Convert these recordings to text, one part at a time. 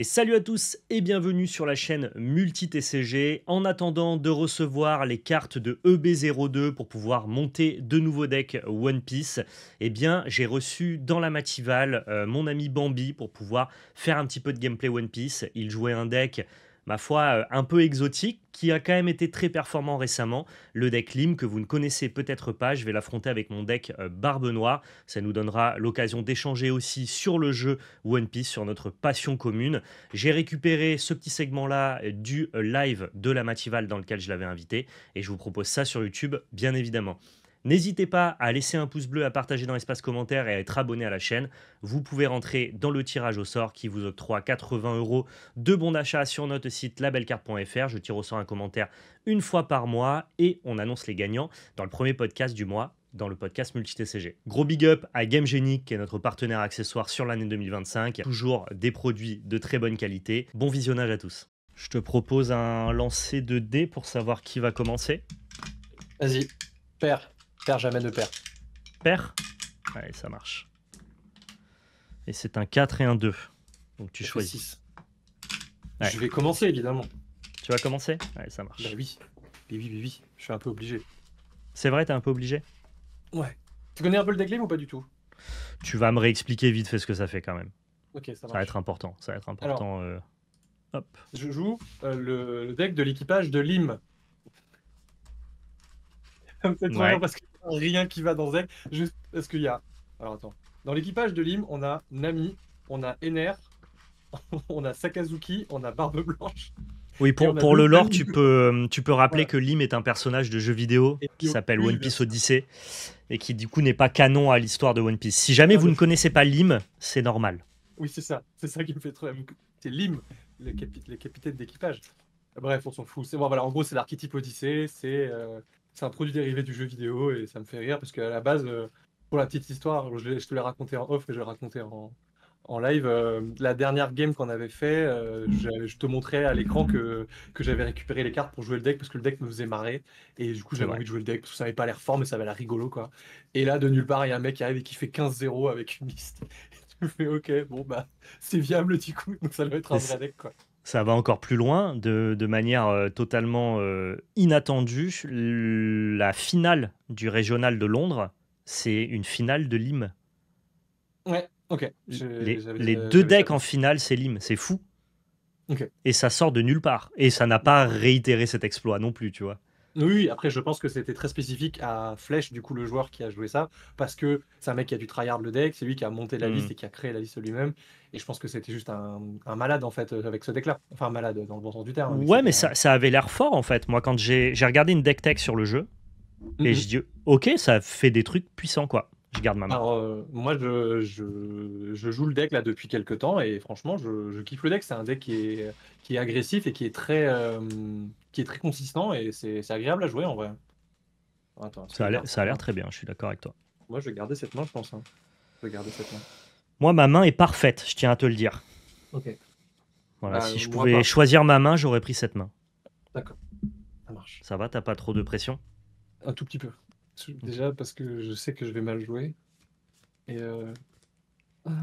Et salut à tous et bienvenue sur la chaîne Multi-TCG. En attendant de recevoir les cartes de EB02 pour pouvoir monter de nouveaux decks One Piece, eh bien j'ai reçu dans la matinale mon ami Bambi pour pouvoir faire un petit peu de gameplay One Piece. Il jouait un deck, ma foi, un peu exotique, qui a quand même été très performant récemment. Le deck Lim, que vous ne connaissez peut-être pas, je vais l'affronter avec mon deck Barbe Noire. Ça nous donnera l'occasion d'échanger aussi sur le jeu One Piece, sur notre passion commune. J'ai récupéré ce petit segment-là du live de la Matinale dans lequel je l'avais invité, et je vous propose ça sur YouTube, bien évidemment. N'hésitez pas à laisser un pouce bleu, à partager dans l'espace commentaire et à être abonné à la chaîne. Vous pouvez rentrer dans le tirage au sort qui vous octroie 80 € de bons d'achat sur notre site labellecarte.fr. Je tire au sort un commentaire une fois par mois et on annonce les gagnants dans le premier podcast du mois, dans le podcast Multi-TCG. Gros big up à GameGenic, qui est notre partenaire accessoire sur l'année 2025. Toujours des produits de très bonne qualité. Bon visionnage à tous. Je te propose un lancer de dés pour savoir qui va commencer. Vas-y, père. Père, jamais ne perd. Père ? Allez, ça marche. Et c'est un 4 et un 2. Donc tu choisis. Ouais. Je vais commencer, évidemment. Tu vas commencer ? Allez, ça marche. Bah oui. Oui. Je suis un peu obligé. C'est vrai, t'es un peu obligé ? Ouais. Tu connais un peu le deck Lim ou pas du tout? Tu vas me réexpliquer vite fait ce que ça fait quand même. Ok, ça marche. Ça va être important. Ça va être important. Alors, hop. je joue le deck de l'équipage de Lim. Ça me fait trop rire parce qu'il n'y a rien qui va dans ce deck. Juste parce qu'il y a... Alors attends. Dans l'équipage de Lim, on a Nami, on a Ener, on a Sakazuki, on a Barbe Blanche. Oui, pour le lore, tu peux rappeler que Lim est un personnage de jeu vidéo qui s'appelle One Piece Odyssey et qui du coup n'est pas canon à l'histoire de One Piece. Si jamais vous ne connaissez pas Lim, c'est normal. Oui, c'est ça qui me fait trop... C'est Lim, le capitaine d'équipage. Bref, on s'en fout. Bon, voilà, en gros, c'est l'archétype Odyssée, c'est un produit dérivé du jeu vidéo et ça me fait rire parce qu'à la base, pour la petite histoire, je te l'ai raconté en off et je l'ai raconté en live. La dernière game qu'on avait fait, je te montrais à l'écran que j'avais récupéré les cartes pour jouer le deck parce que le deck me faisait marrer et du coup j'avais envie de jouer le deck parce que ça avait pas l'air fort mais ça avait l'air rigolo quoi. Et là de nulle part il y a un mec qui arrive et qui fait 15-0 avec une liste. Je me fais ok, bon bah c'est viable du coup, donc ça doit être un vrai deck quoi. Ça va encore plus loin, de manière totalement inattendue. La finale du régional de Londres, c'est une finale de Lim. Ouais, ok. Les deux decks en finale, c'est Lim, c'est fou. Okay. Et ça sort de nulle part. Et ça n'a pas réitéré cet exploit non plus, tu vois. Oui, après je pense que c'était très spécifique à Flèche, du coup le joueur qui a joué ça, parce que c'est un mec qui a dû tryhard le deck, c'est lui qui a monté la liste et qui a créé la liste lui-même, et je pense que c'était juste un malade en fait avec ce deck-là, enfin un malade dans le bon sens du terme. Ouais, mais ça avait l'air fort en fait. Moi quand j'ai regardé une deck tech sur le jeu, et je dis ok, ça fait des trucs puissants quoi. Je garde ma main. Alors moi je joue le deck là depuis quelques temps, et franchement je kiffe le deck, c'est un deck qui est agressif et qui est très consistant, et c'est agréable à jouer en vrai. Attends, ça a l'air très bien, je suis d'accord avec toi. Moi, je vais garder cette main, je pense. Hein. Je vais garder cette main. Moi, ma main est parfaite, je tiens à te le dire. Ok. Voilà, si je pouvais choisir ma main, j'aurais pris cette main. D'accord, ça marche. Ça va, t'as pas trop de pression? Un tout petit peu. Déjà, parce que je sais que je vais mal jouer. Et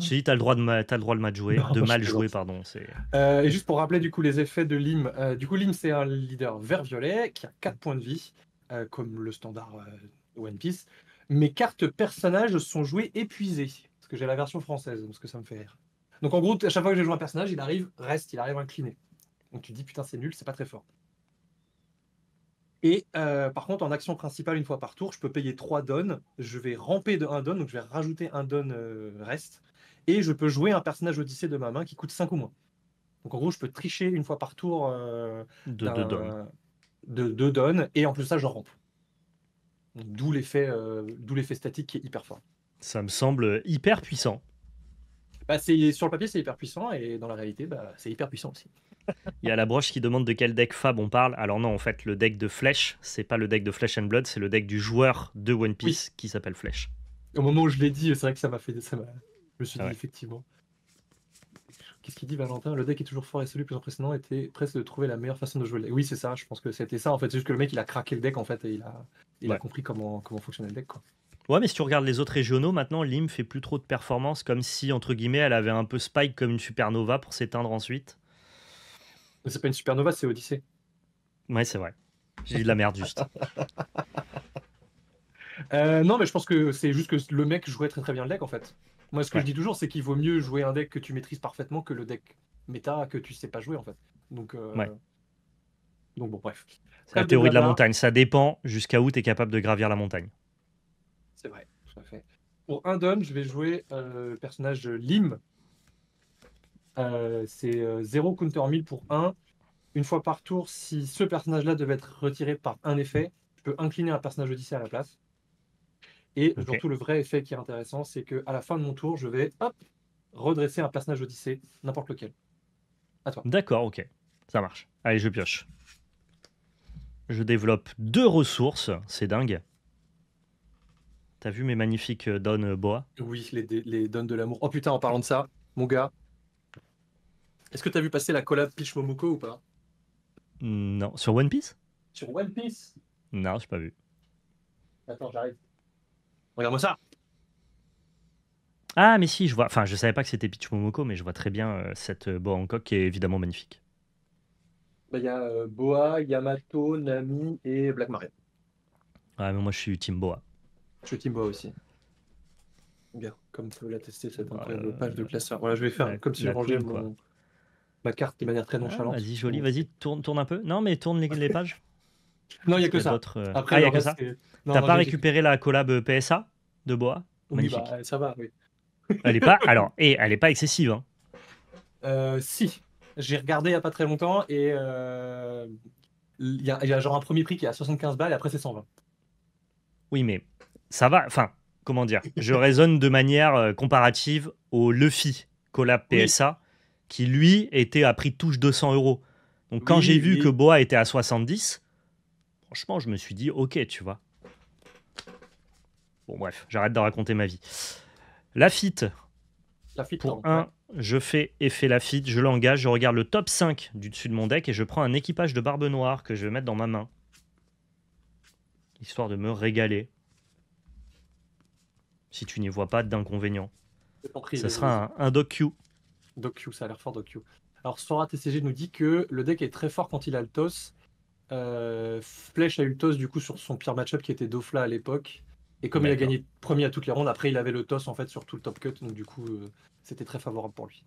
je dis, t'as le droit de mal jouer, non, de mal jouer, pardon. Et juste pour rappeler du coup les effets de Lim. Du coup, Lim, c'est un leader vert-violet qui a 4 points de vie, comme le standard One Piece. Mes cartes personnages sont jouées épuisées, parce que j'ai la version française, parce que ça me fait rire. Donc en gros, à chaque fois que je joue un personnage, il arrive incliné. Donc tu te dis, putain, c'est nul, c'est pas très fort. Et par contre, en action principale, une fois par tour, je peux payer 3 dons. Je vais ramper de 1 don, donc je vais rajouter 1 don reste. Et je peux jouer un personnage Odyssée de ma main qui coûte 5 ou moins. Donc en gros, je peux tricher une fois par tour de 2 dons. Et en plus de ça, je rampe. D'où l'effet statique qui est hyper fort. Ça me semble hyper puissant. Bah, sur le papier, c'est hyper puissant. Et dans la réalité, bah, c'est hyper puissant aussi. Il y a la broche qui demande de quel deck Fab on parle. Alors non, en fait, le deck de Flèche, c'est pas le deck de Flesh and Blood, c'est le deck du joueur de One Piece qui s'appelle Flèche. Au moment où je l'ai dit, c'est vrai que ça m'a fait... Je me suis dit, effectivement. Qu'est-ce qu'il dit, Valentin? Le deck est toujours fort et celui plus impressionnant était presque de trouver la meilleure façon de jouer le deck. Oui, c'est ça, je pense que c'était ça. En fait, c'est juste que le mec, il a craqué le deck, en fait, et il a compris comment fonctionnait le deck, quoi. Ouais, mais si tu regardes les autres régionaux, maintenant, Lim fait plus trop de performances, comme si, entre guillemets, elle avait un peu spike comme une supernova pour s'éteindre ensuite. Mais c'est pas une supernova, c'est Odyssée. Ouais, c'est vrai. J'ai dit de la merde, juste. Non, mais je pense que c'est juste que le mec jouait très très bien le deck en fait. Moi, ce que je Ouais. dis toujours, c'est qu'il vaut mieux jouer un deck que tu maîtrises parfaitement que le deck méta que tu sais pas jouer en fait. Donc, Ouais. donc bon, bref. C'est la Trêve de théorie de la blabla, montagne. Ça dépend jusqu'à où tu es capable de gravir la montagne. c'est vrai, tout à fait. Pour un don, je vais jouer le personnage Lim. C'est 0 counter 1000 pour 1. Une fois par tour, si ce personnage-là devait être retiré par un effet, je peux incliner un personnage Odyssée à la place. Et Ok. surtout, le vrai effet qui est intéressant, c'est qu'à la fin de mon tour, je vais hop, redresser un personnage Odyssée, n'importe lequel. À toi. D'accord, ok. Ça marche. Allez, je pioche. Je développe 2 ressources. C'est dingue. T'as vu mes magnifiques Don Boa? Oui, les dons de l'amour. Oh putain, en parlant de ça, mon gars, est-ce que t'as vu passer la collab Peach Momoko ou pas? Non. Sur One Piece? Sur One Piece. Non, j'ai pas vu. Attends, j'arrive. Regarde-moi ça. Ah, mais si, je vois. Enfin, je savais pas que c'était Peach Momoko, mais je vois très bien cette Boa Hancock qui est évidemment magnifique. Bah, il y a Boa, Yamato, Nami et Black Maria. Ouais, mais moi, je suis Team Boa. Je suis Team Boa aussi. Regarde, comme peut l'attester cette incroyable Euh, page de classeur. Voilà, je vais faire comme si je la rangeais queen, quoi. ma carte de manière très Ah, nonchalante. vas-y, joli, vas-y, tourne un peu. Non, mais tourne les pages. Non, il n'y a Est-ce que qu'il y a ça. d'autres. Après, Ah, il y le a que reste, ça? c'est. Non, T'as non, pas récupéré la collab PSA de Boa? Oui, Magnifique. bah, ça va, oui. Elle est pas. Alors, et elle est pas excessive, hein. Si, j'ai regardé il n'y a pas très longtemps et il y a genre un premier prix qui est à 75 balles et après c'est 120. Oui, mais ça va. Enfin, comment dire? Je raisonne de manière comparative au Luffy collab Oui, PSA, qui lui était à prix de touche 200 euros. Donc, quand j'ai oui, vu que oui. Boa était à 70, franchement, je me suis dit, ok, tu vois. Bon, bref, j'arrête de raconter ma vie. Lafitte, La fit, pour pardon. Ouais. 1, je fais effet Lafitte, je l'engage, je regarde le top 5 du dessus de mon deck et je prends un équipage de Barbe Noire que je vais mettre dans ma main, histoire de me régaler, si tu n'y vois pas d'inconvénient. J'ai compris, Ça vas-y, vas-y. sera un Doc Q. DocQ, ça a l'air fort, DocQ. Alors, Sora TCG nous dit que le deck est très fort quand il a le toss. Flèche a eu le toss du coup sur son pire match-up qui était Dofla à l'époque. Et comme il a D'accord. gagné premier à toutes les rondes, après il avait le toss en fait sur tout le top cut, donc du coup c'était très favorable pour lui.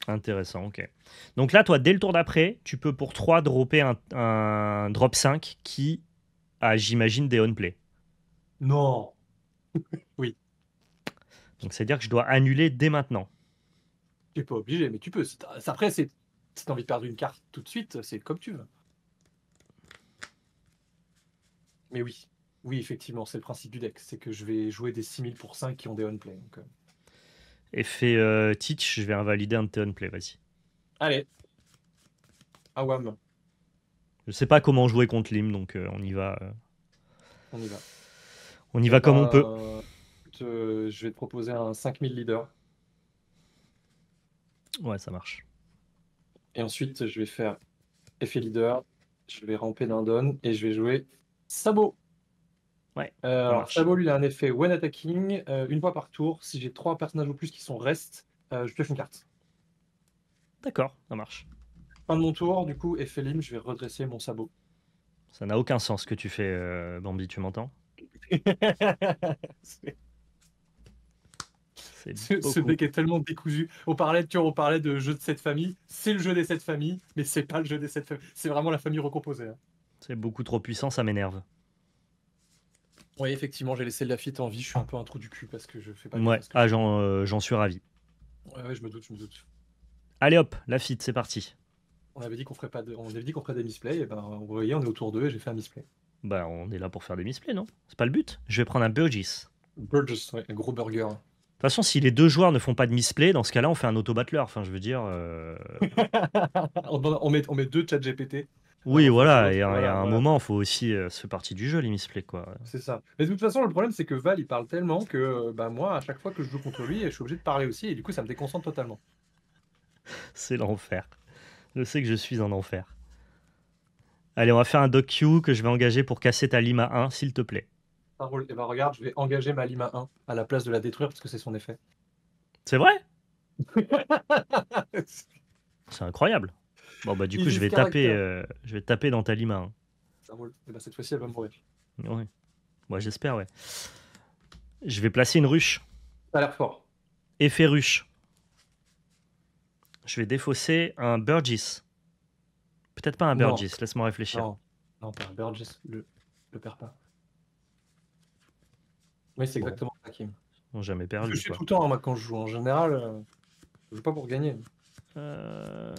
Intéressant, ok. Donc là, toi, dès le tour d'après, tu peux pour 3 dropper un drop 5 qui a, j'imagine, des on-play. Non. Oui, Donc c'est-à-dire que je dois annuler dès maintenant. tu n'es pas obligé, mais tu peux. Après, si t'as envie de perdre une carte tout de suite, c'est comme tu veux. Mais oui, oui, effectivement, c'est le principe du deck. C'est que je vais jouer des 6000 pour 5 qui ont des on-play. Donc, Effet Teach, je vais invalider un de tes on-play, vas-y. allez, Awam, Je sais pas comment jouer contre Lim, donc on y va. on y Eh va comme on peut. ben, je vais te proposer un 5000 leader. Ouais, ça marche. Et ensuite, je vais faire effet leader. Je vais ramper d'un don et je vais jouer Sabot. Ouais, ça Alors, marche. Sabot, lui, il a un effet when attacking. Une fois par tour, si j'ai 3 personnages ou plus qui sont rest, je pioche une carte. D'accord, ça marche. Fin de mon tour, du coup, effet lim, je vais redresser mon Sabot. Ça n'a aucun sens ce que tu fais, Bambi, tu m'entends? C'est- C'est ce beaucoup. deck est tellement décousu. On parlait de jeu de cette famille. C'est le jeu des 7 familles, mais c'est pas le jeu des 7 familles. C'est vraiment la famille recomposée, hein. C'est beaucoup trop puissant, ça m'énerve. Oui, effectivement, j'ai laissé Lafitte en vie. Je suis un peu un trou du cul parce que je fais pas gaffe Ouais, à ce que ah, je fais. j'en suis ravi. Ouais, ouais, je me doute, je me doute. Allez hop, la fit, c'est parti. On avait dit qu'on ferait pas on avait dit qu'on ferait des misplays, et ben vous voyez, on est autour d'eux et j'ai fait un misplay. Bah, on est là pour faire des misplays, non? C'est pas le but. Je vais prendre un Burgess. Burgess, ouais, un gros burger. De toute façon, si les deux joueurs ne font pas de misplay, dans ce cas-là, on fait un auto-battler. Enfin, je veux dire. On met deux chat GPT, l'un Oui, en face de voilà. l'autre. Et à Voilà, un voilà. moment, il faut aussi se faire partie du jeu, les misplays, quoi. C'est ça. Mais de toute façon, le problème, c'est que Val, il parle tellement que bah, moi, à chaque fois que je joue contre lui, je suis obligé de parler aussi, et du coup, ça me déconcentre totalement. C'est l'enfer. Je sais que je suis en enfer. Allez, on va faire un doc Q que je vais engager pour casser ta lime à 1, s'il te plaît. Un rôle. Et bah regarde, je vais engager ma lime à 1 à la place de la détruire parce que c'est son effet. C'est vrai? C'est incroyable. Bon, bah, du coup, Easy ce caractère. je vais taper dans ta lima, hein. Ça roule. Et bah cette fois-ci, elle va mourir. Ouais. Moi, j'espère, ouais. Je vais placer une ruche. Ça a l'air fort. Effet ruche. Je vais défausser un Burgess. Peut-être pas un Non, Burgess, laisse-moi réfléchir. non, non, pas un Burgess, le perds pas. Oui, c'est Bon, exactement ça, Kim. ils n'ont jamais Je perdu, suis quoi. tout le temps, hein, moi, quand je joue. En général, je joue pas pour gagner. Euh,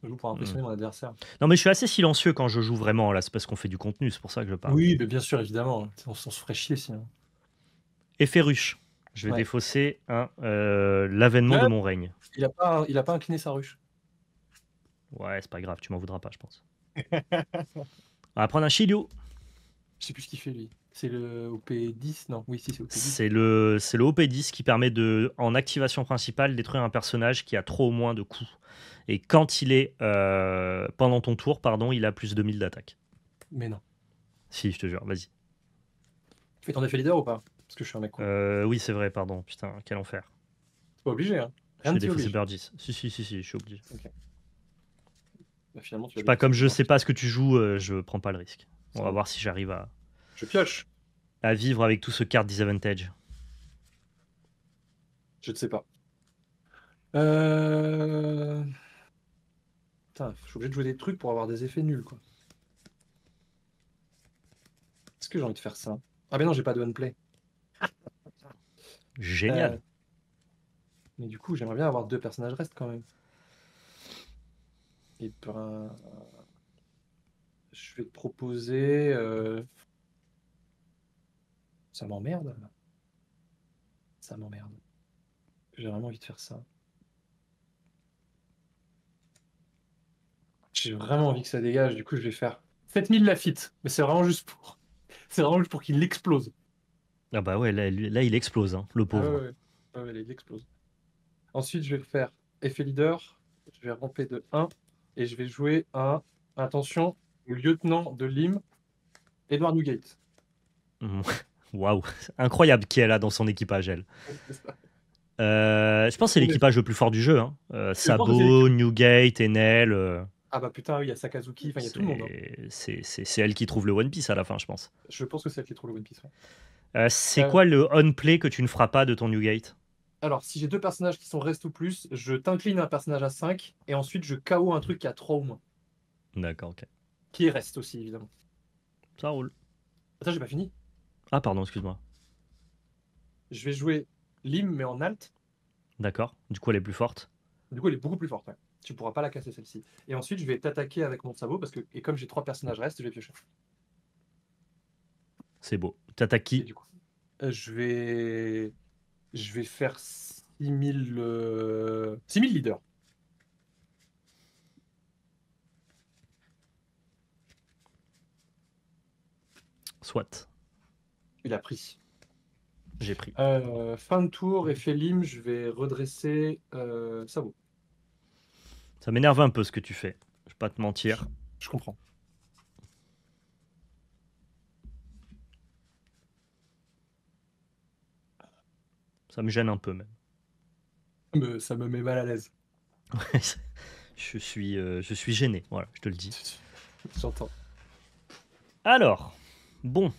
Je joue pour impressionner mon adversaire. Non, mais je suis assez silencieux quand je joue vraiment, là. C'est parce qu'on fait du contenu, c'est pour ça que je parle. Oui, mais bien sûr, évidemment. On se ferait chier sinon. Effet ruche. Je vais Ouais. défausser l'avènement de Ouais. mon règne. Il a pas incliné sa ruche. Ouais, c'est pas grave, tu m'en voudras pas, je pense. On va prendre un Shiryu. Je sais plus ce qu'il fait, lui. C'est le OP10? Non, oui, si, c'est OP10. C'est le OP10 qui permet de, en activation principale, détruire un personnage qui a trop ou moins de coups. Et quand il est pendant ton tour, pardon, il a plus de 1000 d'attaque. Mais non. Si, je te jure, vas-y. Fais ton effet leader ou pas? Parce que je suis un mec cool. Oui, c'est vrai, pardon. Putain, quel enfer. C'est pas obligé, hein. Je Rien vais ne t'y défausser oblige. Burgess. Si, je suis obligé. Bah, finalement, tu Je vas sais pas, défausser comme je Burgess. sais pas ce que tu joues, je prends pas le risque. On Ça va va. voir si j'arrive Je pioche. à vivre avec tout ce card disadvantage. Je ne sais pas. Putain, je suis obligé de jouer des trucs pour avoir des effets nuls, quoi. Est-ce que j'ai envie de faire ça? Ah, mais non, j'ai pas de one play. Génial. Mais du coup, j'aimerais bien avoir 2 personnages restent quand même. Et ben, je vais te proposer. Ça m'emmerde. Ça m'emmerde. J'ai vraiment envie de faire ça. J'ai vraiment envie que ça dégage. Du coup, je vais faire 7000 Lafitte. Mais c'est vraiment juste pour. C'est vraiment juste pour qu'il explose. Ah bah ouais, là il explose, hein, le Ah pauvre. ouais, ouais. Ouais, il explose. Ensuite, je vais faire effet leader. Je vais ramper de 1. Et je vais jouer un. Attention, le lieutenant de Lim, Edward Newgate. Waouh, c'est incroyable qui elle a dans son équipage, elle. C'est ça. Je pense que c'est l'équipage le plus fort du jeu. Hein. Je pense que c'est Sabo, Newgate, Enel. Ah bah putain, oui, il y a Sakazuki, enfin il y a tout le monde. Hein. C'est elle qui trouve le One Piece à la fin, je pense. Je pense que c'est elle qui trouve le One Piece. Ouais. C'est quoi le on-play que tu ne feras pas de ton Newgate? Alors, si j'ai 2 personnages qui sont rest ou plus, je t'incline un personnage à 5 et ensuite je KO un truc qui a 3 ou moins. D'accord, ok. Qui est reste aussi, évidemment. Ça roule. Attends, j'ai pas fini. Ah, pardon, excuse-moi. Je vais jouer Lim, mais en alt. D'accord. Du coup, elle est plus forte. Du coup, elle est beaucoup plus forte. Ouais. Tu pourras pas la casser celle-ci. Et ensuite, je vais t'attaquer avec mon sabot parce que, et comme j'ai 3 personnages reste, je vais piocher. C'est beau. T'attaques Et qui? du coup, je vais faire 6000 6000 leaders. Soit. Il a pris. J'ai pris. Fin de tour, effet Lim, je vais redresser sabot. Ça m'énerve un peu ce que tu fais. Je vais pas te mentir. Je comprends. Ça me gêne un peu même. Ça me met mal à l'aise. je suis gêné, voilà, je te le dis. J'entends. Alors, bon.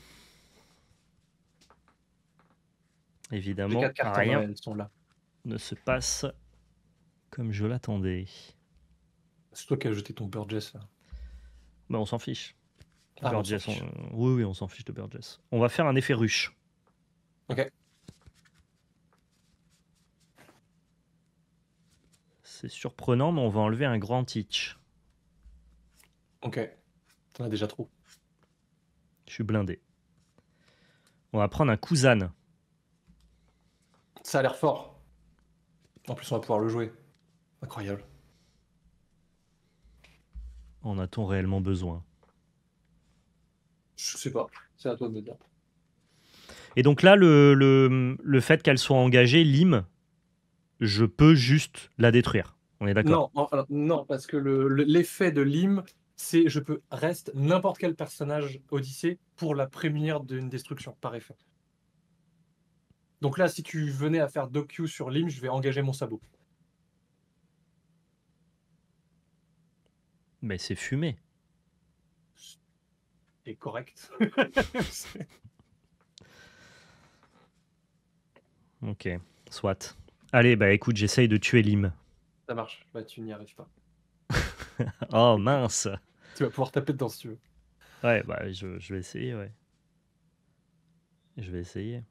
Les Évidemment, 4 cartes en rien main, elles sont là. ne se passe comme je l'attendais. C'est toi qui as jeté ton Burgess là. Mais on s'en fiche. Ah, on s'en Burgess, fiche. oui, on s'en fiche de Burgess. On va faire un effet ruche. Ok. C'est surprenant, mais on va enlever un grand teach. Ok. T'en as déjà trop. Je suis blindé. On va prendre un Kuzan. Ça a l'air fort. En plus, on va pouvoir le jouer. Incroyable. En a-t-on réellement besoin? Je sais pas. C'est à toi de me dire. Et donc là, le fait qu'elle soit engagée, Lim, je peux juste la détruire. On est d'accord? Non, non, parce que l'effet de Lim, je peux reste n'importe quel personnage Odyssée pour la prémunir d'une destruction par effet. Donc là, si tu venais à faire docu sur Lim, je vais engager mon sabot. Mais c'est fumé. C'est correct. Ok, soit. Allez, bah écoute, j'essaye de tuer Lim. Ça marche. Bah, tu n'y arrives pas. Oh mince. Tu vas pouvoir taper dedans si tu veux. Ouais, bah je vais essayer, ouais. Je vais essayer.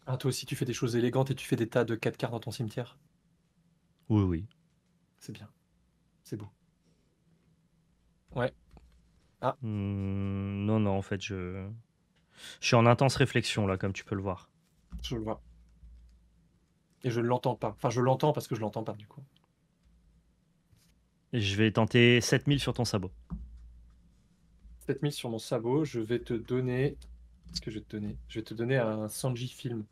Ah, toi aussi, tu fais des choses élégantes et tu fais des tas de 4 quarts dans ton cimetière. Oui, oui. C'est bien. C'est beau. Ouais. Non, non, en fait, je suis en intense réflexion, là, comme tu peux le voir. Je le vois. Et je ne l'entends pas. Enfin, je l'entends parce que je l'entends pas, du coup. Et je vais tenter 7000 sur ton sabot. 7000 sur mon sabot, je vais te donner. Qu'est-ce que je vais te donner? Je vais te donner un Sanji film.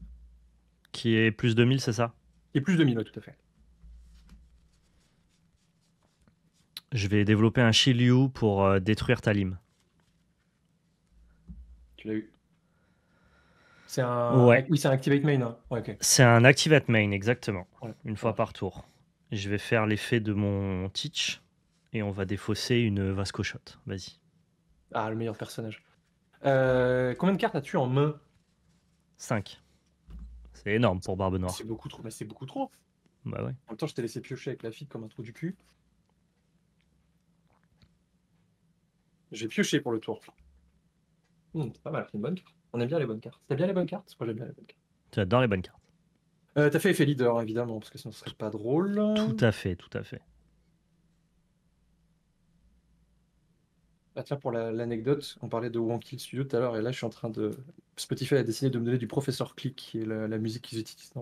Qui est plus 2000, c'est ça? Et plus de 1000, ouais, tout à fait. Je vais développer un Shiryu pour détruire ta Lim. Tu l'as eu. C'est un. Ouais. Oui, c'est un Activate Main, hein. Ouais, ok. C'est un Activate Main, exactement. Ouais, Une ça fois marche. par tour. Je vais faire l'effet de mon Teach et on va défausser une Vasco Shot. Vas-y. Ah, le meilleur personnage. Combien de cartes as-tu en main? 5. C'est énorme pour Barbe Noire. C'est beaucoup trop. Mais c'est beaucoup trop. Bah ouais. En même temps, je t'ai laissé piocher avec la fille comme un trou du cul. J'ai pioché pour le tour. C'est pas mal, c'est une bonne carte. On aime bien les bonnes cartes. T'as bien les bonnes cartes? Moi, j'aime bien les bonnes cartes. Tu adores les bonnes cartes. T'as fait effet leader, évidemment, parce que sinon ce serait pas drôle. Tout à fait, tout à fait. Ah, tiens, pour l'anecdote, on parlait de Wonky Studio tout à l'heure, et là, je suis en train de. Spotify a décidé de me donner du Professeur Click, qui est la musique qu'ils utilisent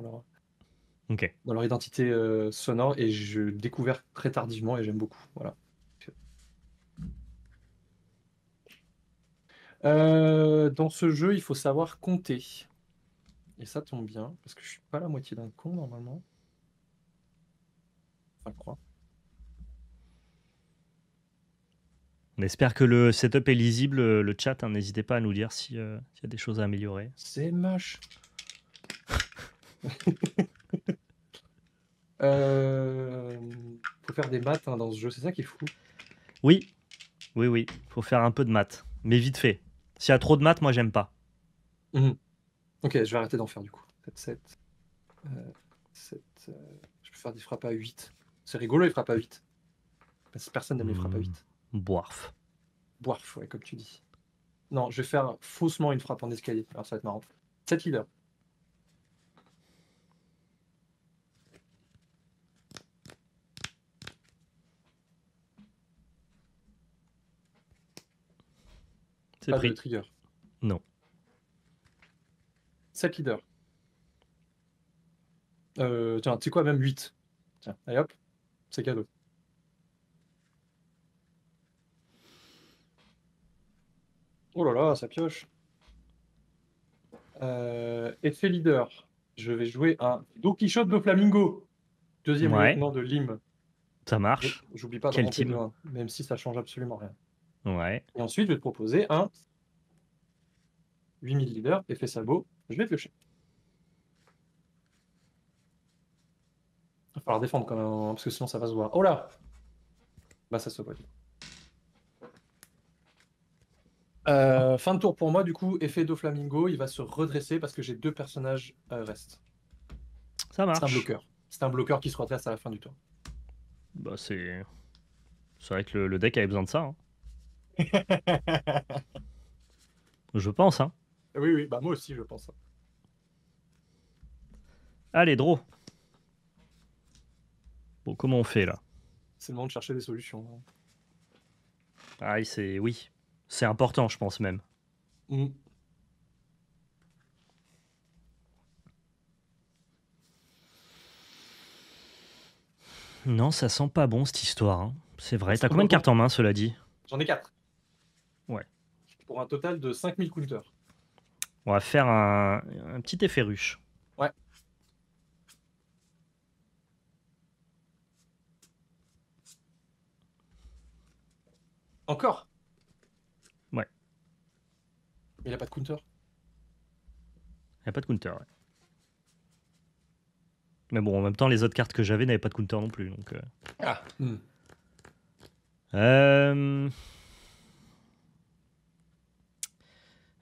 Ok. dans leur identité sonore, et je découvert très tardivement, et j'aime beaucoup. Voilà. Dans ce jeu, il faut savoir compter. Et ça tombe bien, parce que je suis pas la moitié d'un con, normalement. Enfin, je crois. On espère que le setup est lisible, le chat. Hein, n'hésitez pas à nous dire s'il y a des choses à améliorer. C'est moche. Faut faire des maths hein, dans ce jeu, c'est ça qui est fou. Oui, oui, oui. Faut faire un peu de maths, mais vite fait. S'il y a trop de maths, moi, j'aime pas. Ok, je vais arrêter d'en faire du coup. 7, 7. 7 je peux faire des frappes à 8. C'est rigolo les frappes à 8. Parce que personne n'aime les frappes à 8. Boirf. Boirf, ouais, comme tu dis. Non, je vais faire faussement une frappe en escalier. Alors ça va être marrant. 7 leaders. C'est Pas de pris. trigger. Non. 7 leaders. Tiens, tu sais quoi, même 8. Tiens, allez hop, c'est cadeau. Oh là là, ça pioche. Effet leader. Je vais jouer un Don Quichotte de Flamingo. Deuxième Ouais, lieutenant de Lim. ça marche. J'oublie pas de Quel ramper de team? 1, même si ça change absolument rien. Ouais. Et ensuite, je vais te proposer un 8000 leaders, effet sabot. Je vais piocher. Il va falloir défendre quand même, hein, parce que sinon ça va se voir. Oh là! Bah ça se voit. Fin de tour pour moi, du coup, effet do Flamingo, il va se redresser parce que j'ai 2 personnages restent. Ça C'est un marche. bloqueur. C'est un bloqueur qui se redresse à la fin du tour. Bah, c'est vrai que le deck avait besoin de ça. Hein. Je pense. Hein. Oui, oui, bah moi aussi, je pense. Allez, draw. Bon, comment on fait là? C'est le moment de chercher des solutions. Ah, oui. C'est important, je pense même. Non, ça sent pas bon cette histoire. Hein. C'est vrai. T'as combien de cartes en main, cela dit? J'en ai 4. Ouais. Pour un total de 5000 counters. On va faire un petit effet ruche. Ouais. Encore? Ouais. Mais il a pas de counter. Il n'y a pas de counter. Ouais. Mais bon, en même temps, les autres cartes que j'avais n'avaient pas de counter non plus. Donc, Ah.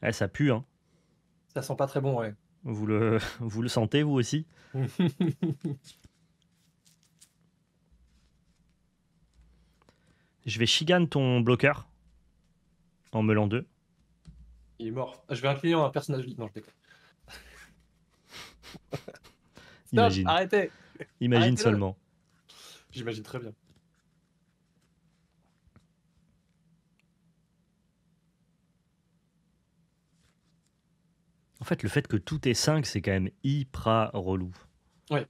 ouais, ça pue, hein. Ça sent pas très bon, ouais. Vous le sentez, vous aussi? Je vais Shigan ton bloqueur en meulant 2. Il est mort. Je vais incliner un personnage vite. Non, je déconne. Stop, Imagine. arrêtez. Imagine Arrêtez-le. seulement. J'imagine très bien. En fait, le fait que tout est 5, c'est quand même hyper relou. Ouais.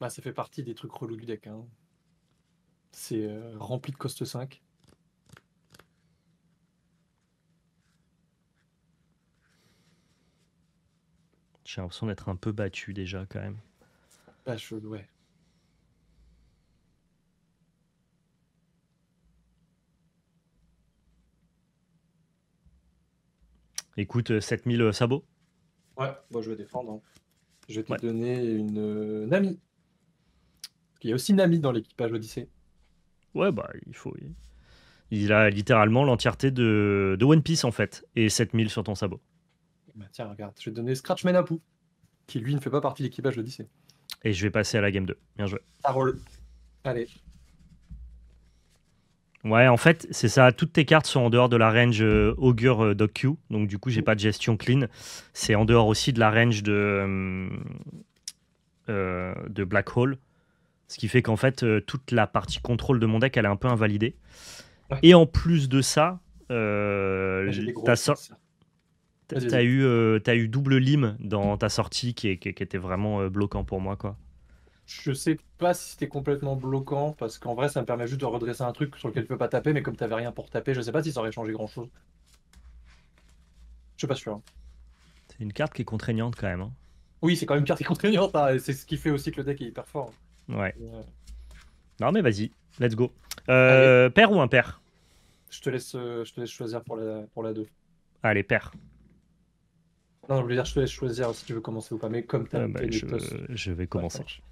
Bah, ça fait partie des trucs relous du deck. Hein. C'est rempli de coste 5. J'ai l'impression d'être un peu battu déjà quand même. Bah, ouais. Écoute, 7000 sabots. Ouais, moi je vais défendre. Hein. Je vais te Ouais. donner une Nami. Il y a aussi Nami dans l'équipage Odyssée. Ouais, bah, il faut. Il a littéralement l'entièreté de One Piece en fait. Et 7000 sur ton sabot. Bah, tiens, regarde, je vais te donner Scratchman Apu, qui lui ne fait pas partie de l'équipage Odyssée. Et je vais passer à la game 2. Bien joué. Ça roule. Allez. Ouais, en fait, c'est ça. Toutes tes cartes sont en dehors de la range Augure Dog Q. Donc, du coup, j'ai pas de gestion clean. C'est en dehors aussi de la range de Black Hole. Ce qui fait qu'en fait, toute la partie contrôle de mon deck, elle est un peu invalidée. Ouais. Et en plus de ça, J'ai des gros t'as fils. Vas-y, t'as vas-y. t'as eu double lime dans ta sortie qui était vraiment bloquant pour moi, quoi. Je sais pas si c'était complètement bloquant, parce qu'en vrai, ça me permet juste de redresser un truc sur lequel je peux pas taper, mais comme t'avais rien pour taper, je sais pas si ça aurait changé grand-chose. Je suis pas sûr. Hein. C'est une carte qui est contraignante quand même. Hein. Oui, c'est quand même une carte contraignante, hein, et c'est ce qui fait aussi que le deck est hyper fort. Ouais. Mais, Non, mais vas-y, let's go. Allez, Pair ou impair? je te laisse choisir pour la 2. Allez, pair. Non, je veux dire, je te laisse choisir si tu veux commencer ou pas, mais comme t'as Bah, fait les je, tosses. je vais Ouais, ça commencer. marche.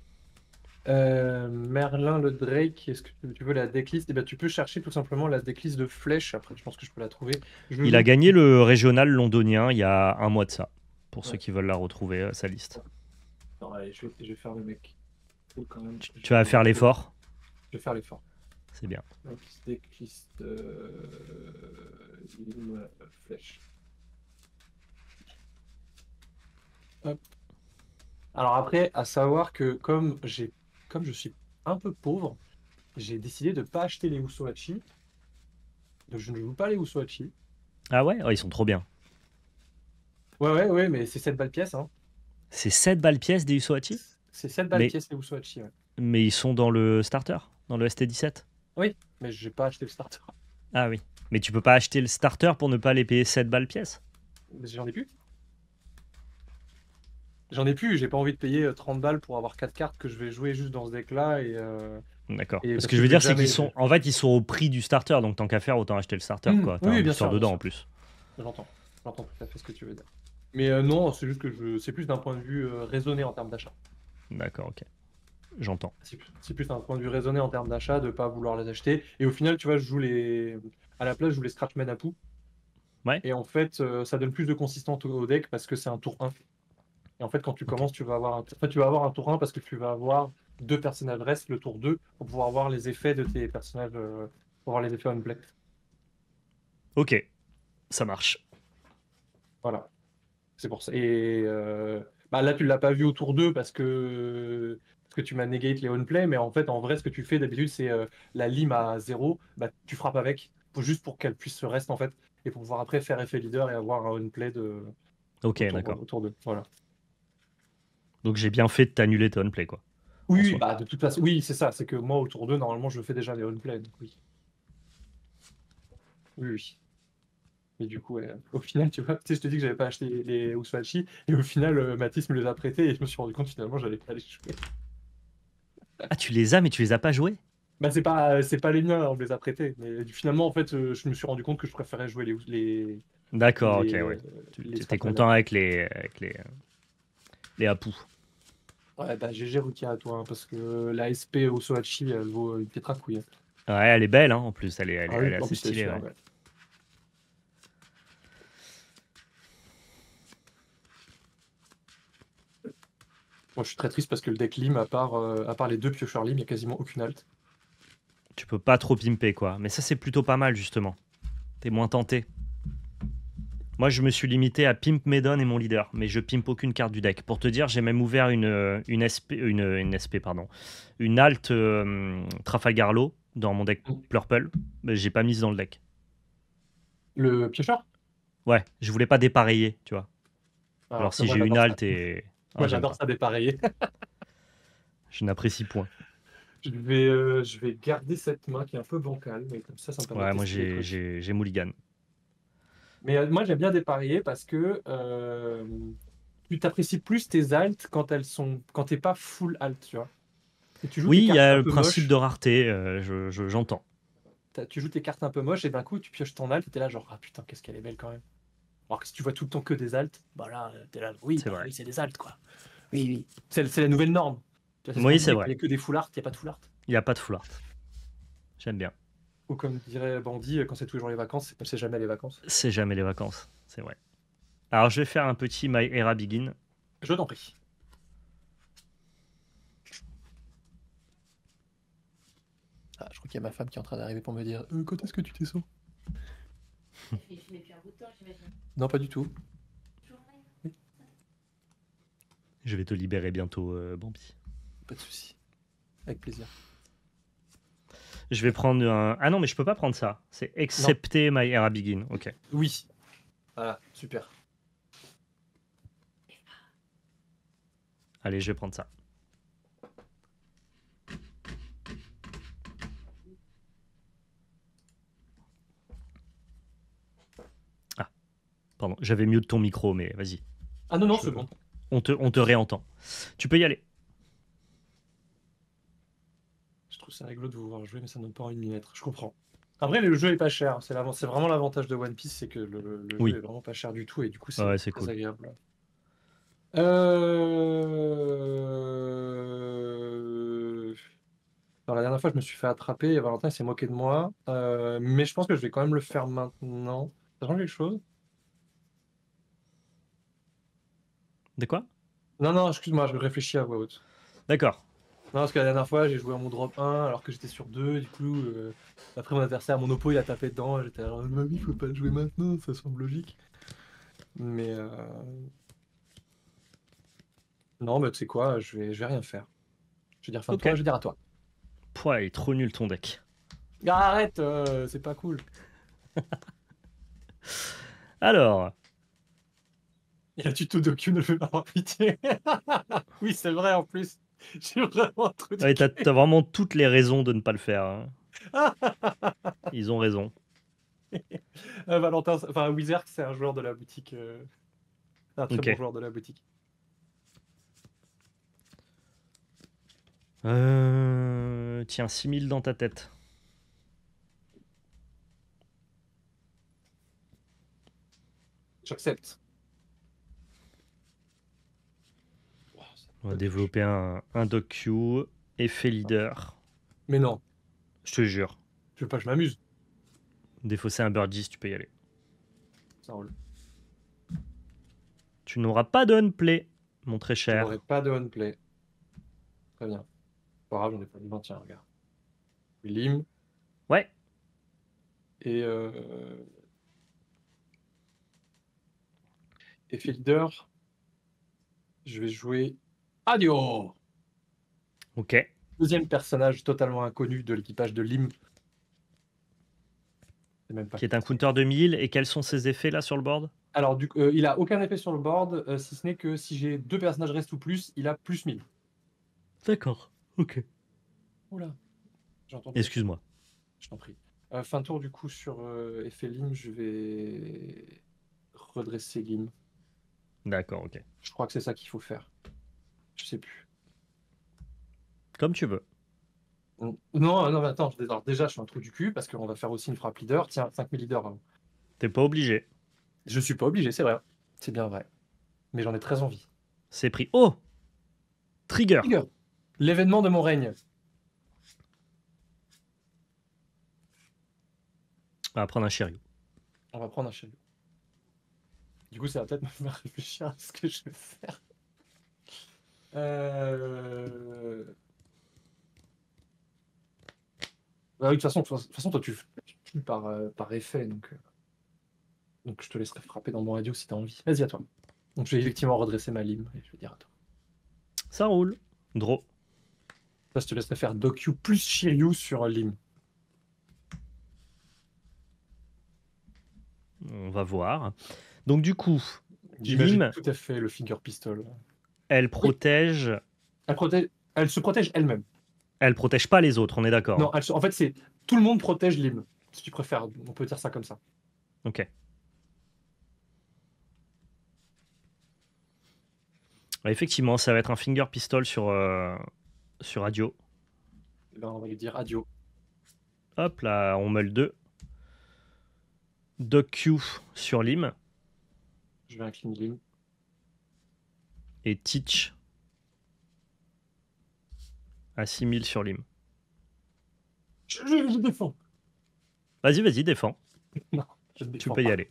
Merlin le Drake, est-ce que tu veux la decklist? Eh ben, tu peux chercher tout simplement la decklist de flèche. Après, je pense que je peux la trouver. Je Il a joue. gagné le régional londonien il y a un mois de ça, pour ceux Ouais. qui veulent la retrouver, sa liste. Non, allez, je vais faire le mec. Cool, quand même. Tu vas faire l'effort? Je vais faire l'effort. C'est bien. Donc, decklist flèche. Hop. Alors après, à savoir que comme je suis un peu pauvre, j'ai décidé de pas acheter les Usohachi. Je ne joue pas les Usohachi. Ah ouais? Oh, ils sont trop bien. Ouais, mais c'est 7 balles pièce. Hein. C'est 7 balles pièce des Usohachi? C'est 7 balles Mais, pièce les Usohachi. Ouais. mais ils sont dans le starter, dans le ST17. Oui, mais j'ai pas acheté le starter. Ah oui. Mais tu peux pas acheter le starter pour ne pas les payer 7 balles pièce? J'en ai plus. J'en ai plus, j'ai pas envie de payer 30 balles pour avoir 4 cartes que je vais jouer juste dans ce deck-là. D'accord. Et Ce parce que je que veux je vais dire, c'est jamais. qu'ils sont, en fait, ils sont au prix du starter, donc tant qu'à faire, autant acheter le starter, quoi. T'as un Oui, bien booster sûr, bien dedans sûr. en plus. J'entends. J'entends tout à fait ce que tu veux dire. Mais non, c'est juste que c'est plus d'un point de vue raisonné en termes d'achat. D'accord, ok. J'entends. C'est plus un point de vue raisonné en termes d'achat, de pas vouloir les acheter. Et au final, tu vois, à la place, je joue les Scratchman à Pou. Ouais. Et en fait, ça donne plus de consistance au deck parce que c'est un tour 1. Et en fait, quand tu Ok. commences, tu vas avoir un tour 1 parce que tu vas avoir 2 personnages restent le tour 2 pour pouvoir voir les effets de tes personnages, pour voir les effets on play. Ok. Ça marche. Voilà. C'est pour ça. Et bah là, tu l'as pas vu au tour 2 parce que tu m'as negate les on-play, mais en fait, en vrai, ce que tu fais d'habitude, c'est la lime à 0, bah, tu frappes avec, juste pour qu'elle puisse se reste en fait, et pour pouvoir après faire effet leader et avoir un on-play Ok, d'accord. au tour 2. Voilà. Donc j'ai bien fait de t'annuler ton play, quoi. En Oui, soi. bah de toute façon, oui, c'est ça, c'est que moi, au tour 2, normalement, je fais déjà les on-play, donc oui. Oui. Mais du coup, au final, tu vois, tu sais, je te dis que j'avais pas acheté les Uswachi, et au final, Mathis me les a prêtés, et je me suis rendu compte finalement, j'allais pas les jouer. Ah, tu les as, mais tu les as pas joués? Bah, c'est pas les miens, on me les a prêtés. Mais finalement, en fait, je me suis rendu compte que je préférais jouer D'accord, ok, les, ouais. euh, Tu les étais Scrapnel. content avec les Apu. Ouais, bah GG Rukia à toi, hein, parce que la SP au Sohachi, elle vaut une piètre à couille, hein. Ouais, elle est belle, hein, en plus. Elle est, elle est, Ah elle oui, est en assez plus, elle est stylée, super ouais. belle. Moi, je suis très triste parce que le deck Lim, à part les deux piocheurs Lim, il n'y a quasiment aucune alt. Tu peux pas trop pimper, quoi. Mais ça, c'est plutôt pas mal, justement. T'es moins tenté. Moi, je me suis limité à pimp Medon et mon leader, mais je pimpe aucune carte du deck. Pour te dire, j'ai même ouvert une SP, une SP, pardon, une alt Trafalgar Law dans mon deck Mm. Purple, mais j'ai pas mise dans le deck. Le piocheur? Ouais, je voulais pas dépareiller, tu vois. Alors Alors que si moi, j'ai une j'adore ça. alt et... Ah, Moi, j'aime j'adore pas. ça dépareiller. Je n'apprécie point. Je vais garder cette main qui est un peu bancale, mais comme ça me permet de Ouais, moi tester des trucs. j'ai mulligan. Mais moi, j'aime bien dépareiller parce que tu t'apprécies plus tes alts quand t'es pas full alt, tu vois. Et tu joues Oui, tes il y cartes a un le peu principe de moches, rareté, j'entends. tu joues tes cartes un peu moches et d'un coup, tu pioches ton alt et t'es là genre, ah putain, qu'est-ce qu'elle est belle quand même. Alors que si tu vois tout le temps que des alts, bah là, t'es là, oui, C'est bah vrai. oui, c'est des alts, quoi. Oui, oui. C'est la nouvelle norme. Tu vois, c'est ce qu'on Oui, c'est disait, qu'il vrai. n'y a que des full art, il n'y a pas de full art. Il n'y a pas de full art. J'aime bien. Ou comme dirait Bandit, quand c'est tous les jours les vacances, c'est jamais les vacances. C'est jamais les vacances, c'est vrai. Alors, je vais faire un petit My Era Begin. Je t'en prie. Ah, je crois qu'il y a ma femme qui est en train d'arriver pour me dire quand est-ce que tu descends? Non, pas du tout. Oui, Je vais te libérer bientôt, Bambi. pas de souci. Avec plaisir. Je vais prendre un... Ah non, mais je peux pas prendre ça. C'est Non. excepté My Era Begin. Ok. Oui. Voilà, super. Allez, je vais prendre ça. Ah, pardon. J'avais mieux de ton micro, mais vas-y. Ah non, non, Je- c'est bon. On te réentend. Tu peux y aller. Je trouve ça rigolo de vous voir jouer, mais ça ne donne pas envie de m'y mettre. Je comprends. Après, le jeu est pas cher. C'est vraiment l'avantage de One Piece, c'est que le jeu est Oui. vraiment pas cher du tout et du coup, c'est Ouais, c'est très cool. agréable. Alors, la dernière fois, je me suis fait attraper et Valentin s'est moqué de moi. Mais je pense que je vais quand même le faire maintenant. Ça change quelque chose? De quoi? Non, non, excuse-moi, je réfléchis à voix haute. D'accord. Non, parce que la dernière fois, j'ai joué à mon drop 1 alors que j'étais sur 2. Du coup, après mon adversaire, mon oppo, il a tapé dedans. J'étais là, bah oui, faut pas le jouer maintenant, ça semble logique. Mais non, mais tu sais quoi, je vais rien faire. Je vais dire fin de Ok. tour et je vais dire à toi. Pouah, il est trop nul ton deck. Ah, arrête, c'est pas cool. Alors, Il y a un tuto docu, ne fais pas avoir pitié. Oui, c'est vrai en plus. J'ai vraiment un truc. ouais, t'as vraiment toutes les raisons de ne pas le faire, hein. Ils ont raison. Valentin, enfin Wizard, c'est un joueur de la boutique. Un très bon Ok. joueur de la boutique. Tiens, 6000 dans ta tête. J'accepte. Oh, c'est On va pas de pioche. développer un docu, effet leader. Mais non, Je te jure. je veux pas, je m'amuse. Défausser un Burgess, tu peux y aller. Ça roule. Tu n'auras pas de play, mon très Je n'aurai cher. pas de on play. Très bien. Pas grave, j'en ai pas de 20, tiens, regarde. Lim Ouais. et Fielder. Je vais jouer Adio. Ok. Deuxième personnage totalement inconnu de l'équipage de Lim. C'est même pas Qui est un quatrième. counter de 1000. Et quels sont ses effets là sur le board? Alors, il a aucun effet sur le board, si ce n'est que si j'ai deux personnages restent ou plus, il a plus 1000. D'accord. Ok. Oula, j'entends quelque chose. Excuse-moi. Je t'en prie. Fin de tour, du coup, sur effet Lim, je vais redresser Lim. D'accord, ok. Je crois que c'est ça qu'il faut faire. Je sais plus. Comme tu veux. Non, non, mais attends, alors déjà, je suis un trou du cul parce qu'on va faire aussi une frappe leader. Tiens, 5000 leaders, hein. T'es pas obligé. Je suis pas obligé, c'est vrai. C'est bien vrai. Mais j'en ai très envie. C'est pris. Oh! Trigger. Trigger. L'événement de mon règne. On va prendre un Shiryu. On va prendre un chariot. Du coup, ça va peut-être me faire réfléchir à ce que je vais faire. Bah oui, de toute façon, toi, tu tues par effet, donc je te laisserai frapper dans mon radio si t'as envie. Vas-y, à toi. Donc je vais effectivement redresser ma lime et je vais dire à toi. Ça roule. Draw. Là, je te laisserai faire Dokyu plus Shiryu sur lime. On va voir. Donc du coup, J'imagine Lime, tout à fait le finger pistol. elle Oui, protège. elle se protège elle-même. Elle protège pas les autres, on est d'accord, Non, hein. en fait, c'est tout le monde protège lime, si tu préfères. On peut dire ça comme ça. Ok. Ouais, effectivement, ça va être un finger pistol sur radio. Eh ben, on va lui dire adieu. Hop là, on meule 2. Dock sur Lime. Je vais incliner lime. Et Teach à 6000 sur Lime. Je défends. Vas-y, vas-y, défends. Non, je ne Tu défends peux y pas. aller.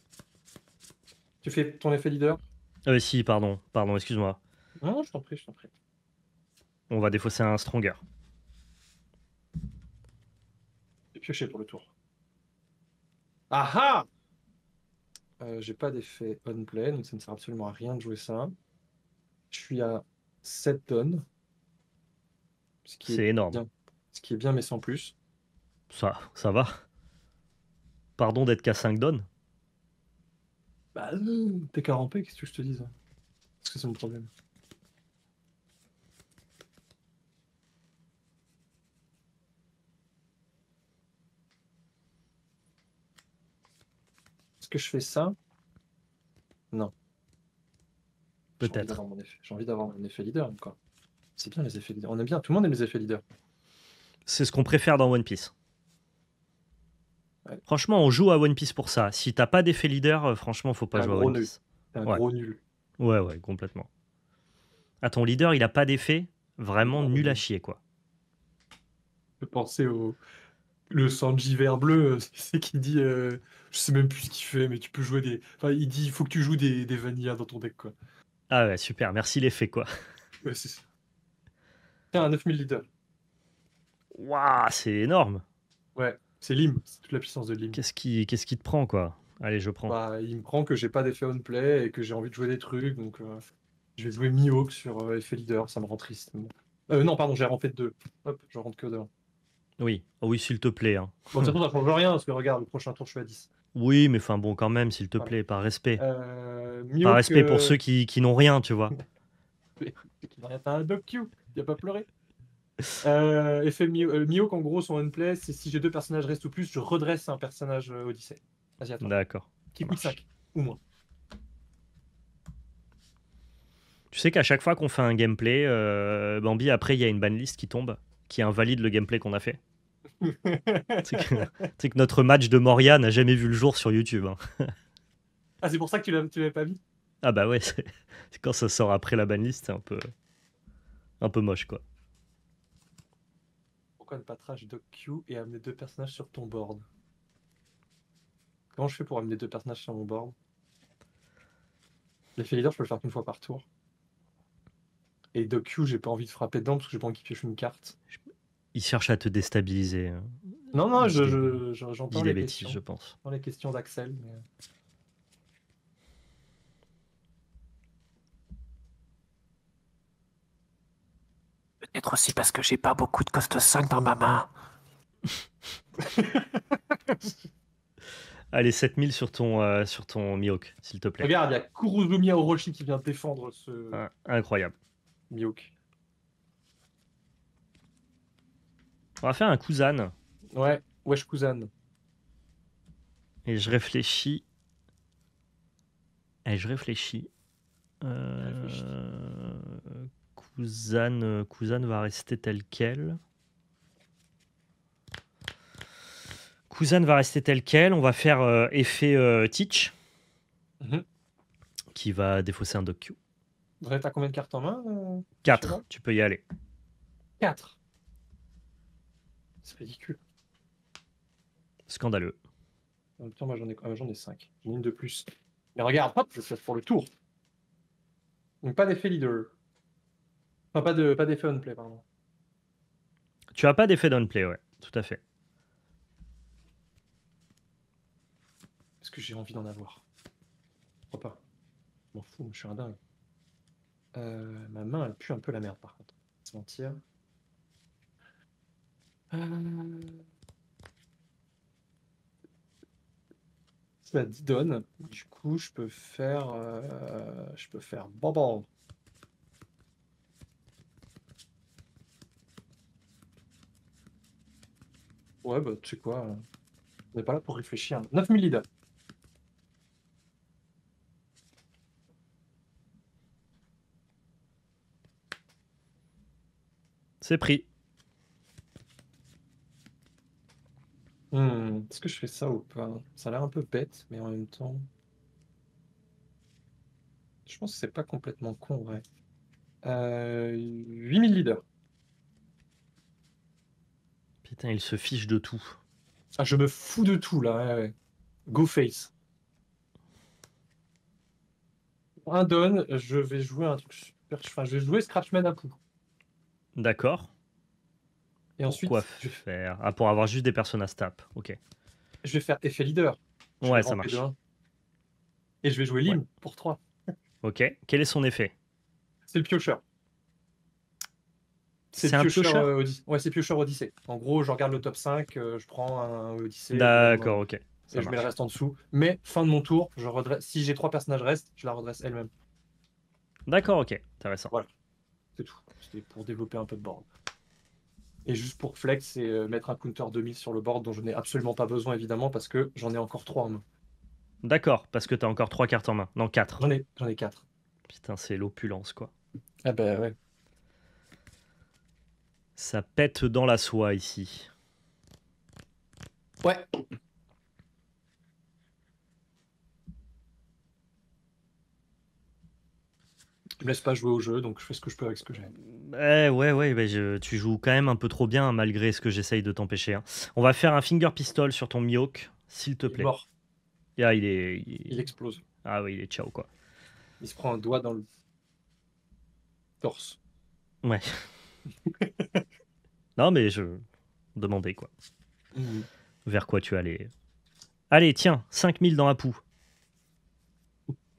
Tu fais ton effet leader? Si, pardon, excuse-moi. Non, je t'en prie, je t'en prie. On va défausser un Stronger. J'ai pioché pour le tour. Ah ah! J'ai pas d'effet on play, donc ça ne sert absolument à rien de jouer ça. Je suis à 7 tonnes, ce qui est C'est énorme. bien, ce qui est bien, mais sans plus. Ça va. Pardon d'être qu'à 5 donnes. Bah, t'es qu'à ramper, qu'est-ce que je te dise? Parce que c'est mon problème. Est-ce que je fais ça? Non. J'ai envie Peut-être. d'avoir mon effet. J'ai envie d'avoir mon effet leader, quoi. C'est bien les effets leader. On aime bien, tout le monde aime les effets leader. C'est ce qu'on préfère dans One Piece. Ouais. Franchement, on joue à One Piece pour ça. Si t'as pas d'effet leader, franchement, faut pas T'es un jouer à gros One nul. Piece. T'es un Ouais. gros nul. Ouais, complètement. Ah, ton leader, il a pas d'effet. Vraiment Gros nul à nul. chier, quoi. Je pensais au le Sanji vert bleu, c'est qui dit je sais même plus ce qu'il fait, mais tu peux jouer des. Enfin, il dit il faut que tu joues des vanillas dans ton deck, quoi. Ah ouais, super. Merci l'effet, quoi. Ouais, c'est ça. Tiens, un 9000 leaders. Waouh, c'est énorme. Ouais, c'est Lim, c'est toute la puissance de Lim. Qu'est-ce qui te prend, quoi? Allez, je prends. Bah, il me prend que j'ai pas d'effet on play et que j'ai envie de jouer des trucs, donc je vais jouer Mihawk sur effet leader, ça me rend triste. Bon. Non, pardon, j'ai rentré de 2. Hop, je rentre que de 1. Oui. Oh oui, s'il te plaît, hein. Bon, de toute façon, ça change rien, parce que regarde, le prochain tour, je suis à 10. Oui, mais enfin bon, quand même, s'il te Voilà. plaît, par respect. Par Mihawk, respect pour ceux qui n'ont rien, tu vois. t'as un Doc Q, il a pas pleuré. Effet Mihawk, en gros, son on-play, c'est si j'ai 2 personnages restent ou plus, je redresse un personnage Odyssey. Vas-y, à toi. D'accord. Qui Ça coûte marche. 5 ou moins. Tu sais qu'à chaque fois qu'on fait un gameplay, Bambi, après, il y a une banlist qui tombe, qui invalide le gameplay qu'on a fait. C'est que notre match de Moria n'a jamais vu le jour sur YouTube, hein. Ah, c'est pour ça que tu l'avais pas mis? Ah bah ouais, c'est quand ça sort après la banlist, c'est un peu moche, quoi. Pourquoi ne pas trash Doc Q et amener 2 personnages sur ton board? Comment je fais pour amener 2 personnages sur mon board? L'effet leader, je peux le faire qu'une fois par tour. Et Doc Q, j'ai pas envie de frapper dedans parce que j'ai pas envie qu'il pioche une carte. Il cherche à te déstabiliser, hein. Non, non, Dis j'entends des les bêtises, questions. je pense. J'entends les questions d'Axel. Mais... Peut-être aussi parce que j'ai pas beaucoup de coste 5 dans ma main. Allez, 7000 sur ton Mihawk, s'il te plaît. Regarde, il y a Kuruzumi Orochi qui vient défendre ce Ah, incroyable. Mihawk. On va faire un Kuzan. Ouais, Wesh Kuzan. Et je réfléchis. Kuzan va rester tel quel. Kuzan va rester tel quel. On va faire effet Teach, Mhm. qui va défausser un Dock Q. Bref, t'as combien de cartes en main 4, tu peux y aller. 4. C'est ridicule. Scandaleux. En même temps, moi j'en ai 5. J'ai une de plus. Mais regarde, hop, je fais pour le tour. Donc pas d'effet leader. Enfin, pas d'effet on play, pardon. Tu as pas d'effet downplay, ouais, tout à fait. Parce que j'ai envie d'en avoir. Pourquoi pas? Je m'en fous, je suis un dingue. Ma main, elle pue un peu la merde, par contre. Se mentir. C'est à 10 donnes. Du coup, je peux faire. Bon. Ouais, bah, tu sais quoi, on n'est pas là pour réfléchir. 9000 leaders. C'est pris. Est-ce que je fais ça ou pas? Ça a l'air un peu bête, mais en même temps. Je pense que c'est pas complètement con, ouais. 8000 leaders. Putain, il se fiche de tout. Ah, je me fous de tout, là. Ouais. Go face. Pour un don, je vais jouer un truc super. Enfin, je vais jouer Scratchman à pou. D'accord. Et ensuite, Pourquoi faire? Ah, pour avoir juste des personnes à stap. Ok. je vais faire effet leader. Je Ouais, vais ça ramper de marche. 1. Et je vais jouer Ouais. Lim pour 3. Ok. Quel est son effet? C'est le piocheur. C'est un piocheur? Odyssée. Ouais, c'est piocheur Odyssée. En gros, je regarde le top 5, je prends un Odyssée D'accord, ok. Ça et je mets le marche. reste en dessous. Mais fin de mon tour, je redresse. Si j'ai 3 personnages restent, je la redresse elle-même. D'accord, ok. Intéressant. Voilà. C'est tout. C'était pour développer un peu de board. Et juste pour flex, c'est mettre un counter 2000 sur le board dont je n'ai absolument pas besoin, évidemment, parce que j'en ai encore 3 en main. D'accord, parce que t'as encore 3 cartes en main. Non, 4. J'en ai 4. Putain, c'est l'opulence, quoi. Ah bah ouais. Ça pète dans la soie, ici. Ouais. Tu me laisses pas jouer au jeu, donc je fais ce que je peux avec ce que j'ai. Ouais, tu joues quand même un peu trop bien, malgré ce que j'essaye de t'empêcher. Hein. On va faire un finger pistol sur ton Mihawk, s'il te Il est plaît. mort. Ah, Il explose. Ah oui, il est ciao, quoi. Il se prend un doigt dans le torse. Ouais. Non, mais je demandais, quoi. Vers quoi tu allais. Allez, tiens, 5000 dans la poue.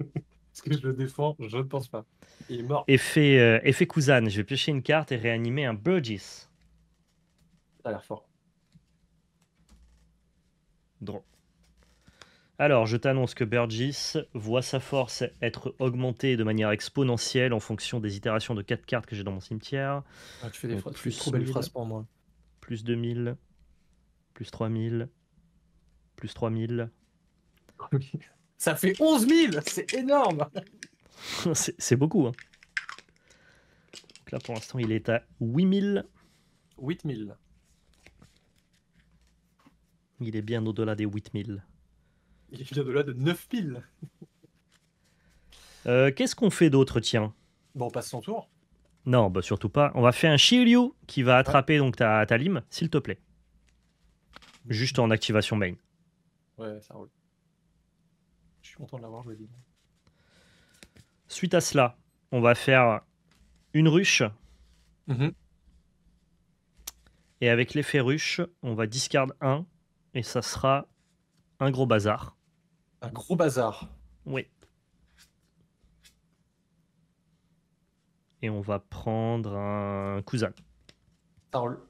Est-ce que je le défends? Je ne pense pas. Il est mort. Effet Kuzan, je vais piocher une carte et réanimer un Burgess. Ça a l'air fort. Draw. Alors, je t'annonce que Burgess voit sa force être augmentée de manière exponentielle en fonction des itérations de 4 cartes que j'ai dans mon cimetière. Ah, tu fais des Donc, phrases, plus trop belles 1000. phrases pour moi. Plus 2000, plus 3000, plus 3000. Ça fait 11 000. C'est énorme. C'est beaucoup. Hein. Donc là, pour l'instant, il est à 8000. 8 000. Il est bien au-delà des 8000. Il vient de là de 9 000. Qu'est-ce qu'on fait d'autre, tiens? Bon, on passe son tour. Non, bah surtout pas. On va faire un Shiryu qui va attraper donc ta lime, s'il te plaît. Juste en activation main. Ouais, ça roule. Je suis content de l'avoir joué. Suite à cela, on va faire une ruche. Et avec l'effet ruche, on va discard 1. Et ça sera un gros bazar. Un gros bazar. Oui. Et on va prendre un Kuzan. Ça roule.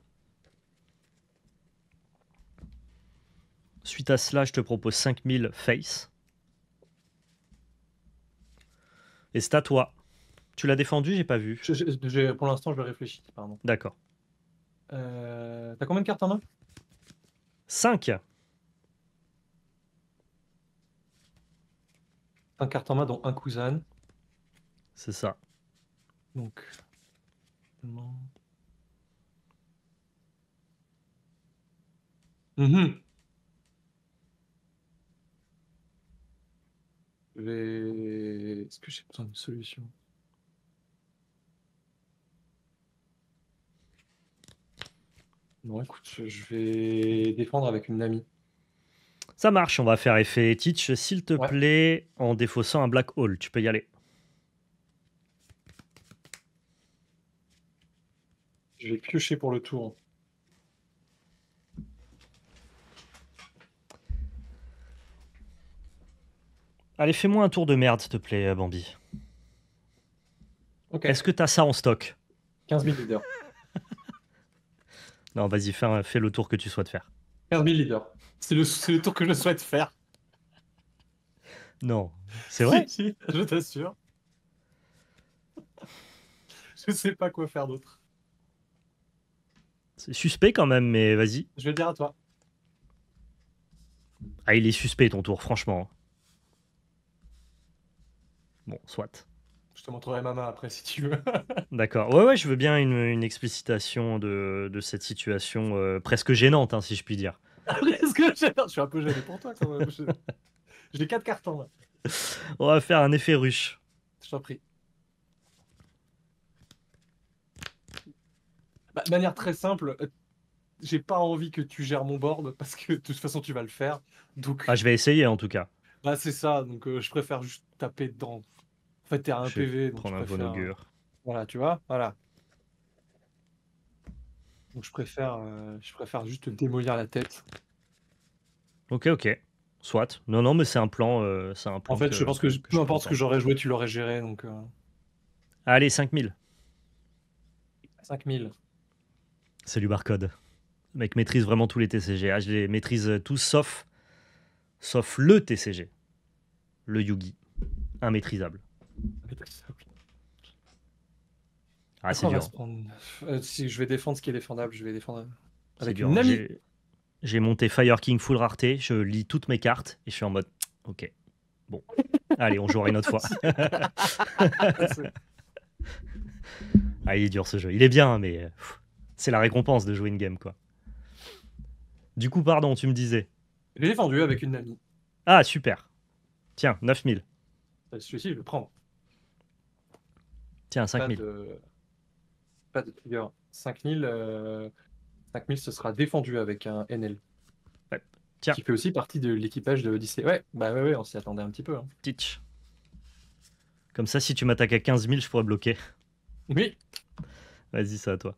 Suite à cela, je te propose 5000 face. Et c'est à toi. Tu l'as défendu, j'ai pas vu. Pour l'instant, je réfléchis. Pardon. D'accord. T'as combien de cartes en main? 5. 5 cartes en main, dont un Kuzan. C'est ça. Donc. Est-ce que j'ai besoin d'une solution? Non, écoute, je vais défendre avec une amie. Ça marche, on va faire effet Teach, s'il te Ouais. plaît, en défaussant un Black Hole. Tu peux y aller. Je vais piocher pour le tour. Allez, fais-moi un tour de merde, s'il te plaît, Bambi. Ok. Est-ce que t'as ça en stock? 15 000 leaders. Non, vas-y, fais le tour que tu souhaites faire. 15 000 leaders. C'est le tour que je souhaite faire. Non, c'est vrai? Si, si, je t'assure. Je sais pas quoi faire d'autre. C'est suspect quand même, mais vas-y. Je vais le dire à toi. Ah, il est suspect ton tour, franchement. Bon, soit. Je te montrerai ma main après si tu veux. D'accord. Ouais, je veux bien une explicitation de cette situation presque gênante, hein, si je puis dire. Est-ce que je suis un peu gêné pour toi quand même. J'ai 4 cartons là. On va faire un effet ruche. Je t'en prie. Bah, de manière très simple, j'ai pas envie que tu gères mon board parce que de toute façon tu vas le faire. Donc, Ah, je vais essayer en tout cas. bah, c'est ça. Donc, je préfère juste taper dedans. En fait, t'es à un Je vais PV, donc je prendre un bon préfère. augure. Voilà, tu vois, voilà. Donc je préfère juste te démolir la tête. Ok. Soit. Non, mais c'est un plan. En fait, je pense que peu importe ce que comprends. j'aurais joué, tu l'aurais géré. Donc Allez, 5000. 5000. Salut Barcode. Le mec maîtrise vraiment tous les TCG. Ah, je les maîtrise tous sauf le TCG. Le Yugi. Immaîtrisable. Ah, c'est On va dur. se prendre. Si je vais défendre ce qui est défendable, je vais défendre C'est avec dur. une amie. J'ai monté Fire King full rareté, je lis toutes mes cartes et je suis en mode ok. Bon. Allez, on jouera une autre fois. Ah, il est dur ce jeu. Il est bien, mais c'est la récompense de jouer une game, quoi. Du coup, pardon, tu me disais. Je l'ai défendu avec une amie. Ah, super. Tiens, 9000. Celui-ci, je le prends. Tiens, Pas 5000. pas de trigger. 5000, 5000, ce sera défendu avec un NL. Ouais. Tiens. Qui fait aussi partie de l'équipage de Odyssey. Ouais, bah ouais, on s'y attendait un petit peu. Hein. Teach. Comme ça, si tu m'attaques à 15 000, je pourrais bloquer. Oui. Vas-y, c'est à toi.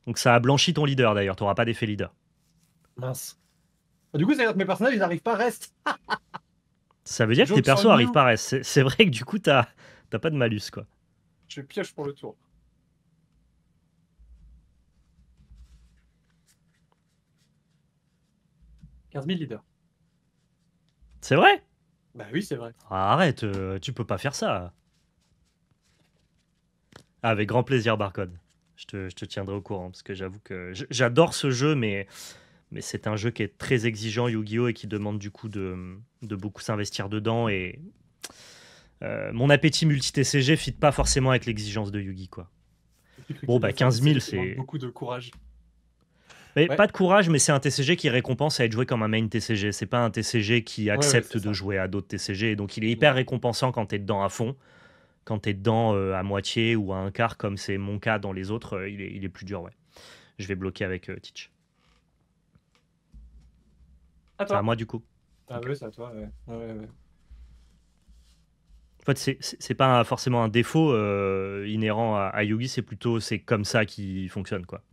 Donc ça a blanchi ton leader d'ailleurs, t'auras pas d'effet leader. Mince. Du coup, ça veut dire que mes personnages, ils n'arrivent pas à reste. Ça veut dire que tes Joke persos on arrivent you. pas à reste. C'est vrai que du coup, t'as pas de malus, quoi. Je pioche pour le tour. « 15 000 leaders. C'est vrai? Bah oui, c'est vrai. Ah, arrête, tu peux pas faire ça. Ah, avec grand plaisir, Barcode. Je te tiendrai au courant, parce que j'avoue que j'adore ce jeu, mais c'est un jeu qui est très exigeant, Yu-Gi-Oh! Et qui demande du coup de beaucoup s'investir dedans. Et mon appétit multi-TCG fit pas forcément avec l'exigence de Yu-Gi, quoi. Bon, bah 15 000, c'est... beaucoup de courage. Mais Ouais. pas de courage, mais c'est un TCG qui récompense à être joué comme un main TCG. C'est pas un TCG qui accepte c'est de ça. jouer à d'autres TCG. Et donc il est hyper récompensant quand t'es dedans à fond. Quand t'es dedans à moitié ou à un quart, comme c'est mon cas dans les autres, il est plus dur, ouais. Je vais bloquer avec Teach. À C'est toi. à moi du coup. Ah Ok. oui, c'est à toi, ouais. Ouais. En fait, c'est pas forcément un défaut inhérent à Yugi, c'est comme ça qu'il fonctionne, quoi.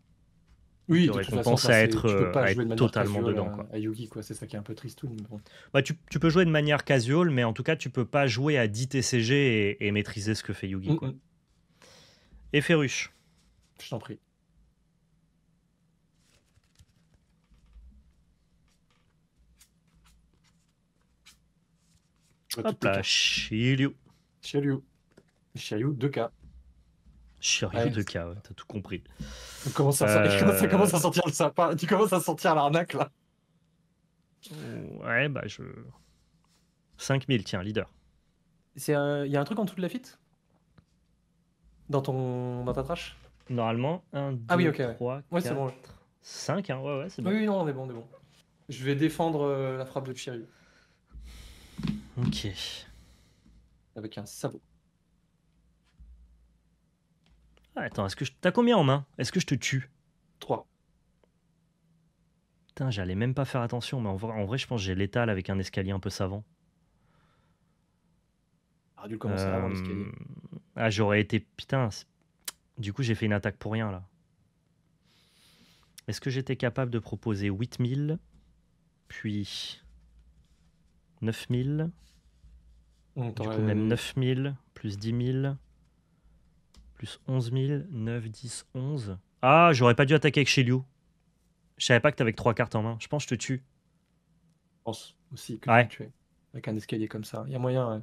Oui, te de toute façon, récompense ça, à tu peux pas à jouer être de manière totalement casual dedans, quoi. à Yugi, quoi. C'est ça qui est un peu tristoun. Mais bon. Bah, tu peux jouer de manière casual, mais en tout cas, tu peux pas jouer à 10 TCG et maîtriser ce que fait Yugi, quoi. Effet ruche. Je t'en prie. Hop là, Shiryu. Shiryu, 2K. Shiryu Ouais. 2K, ouais, t'as tout compris. Ça commence à sortir le sapin. Tu commences à sentir l'arnaque, là. Ouais, bah 5000, tiens, leader. Il y a un truc en dessous de la fitte dans ta trash. Normalement, 1, 2, Ah oui, ok, ouais. 3, Ouais, 4, c'est bon. 5, hein, ouais, c'est bon. Oui, non, on est bon. Je vais défendre la frappe de Shiryu. Ok. avec un sabot. Ah, attends, t'as combien en main? Est-ce que je te tue? 3. Putain, j'allais même pas faire attention, mais en vrai, je pense que j'ai l'étal avec un escalier un peu savant. J'aurais dû le commencer avant l'escalier. Ah, j'aurais été... Putain, du coup, j'ai fait une attaque pour rien, là. Est-ce que j'étais capable de proposer 8000, puis 9000, du coup même 9000, plus 10 000, plus 11 000, 9, 10, 11. Ah, j'aurais pas dû attaquer avec Shiliu. Je savais pas que t'avais que 3 cartes en main. Je pense que je te tue. Je pense aussi que Ouais. tu me tues. Avec un escalier comme ça. Il y a moyen, ouais.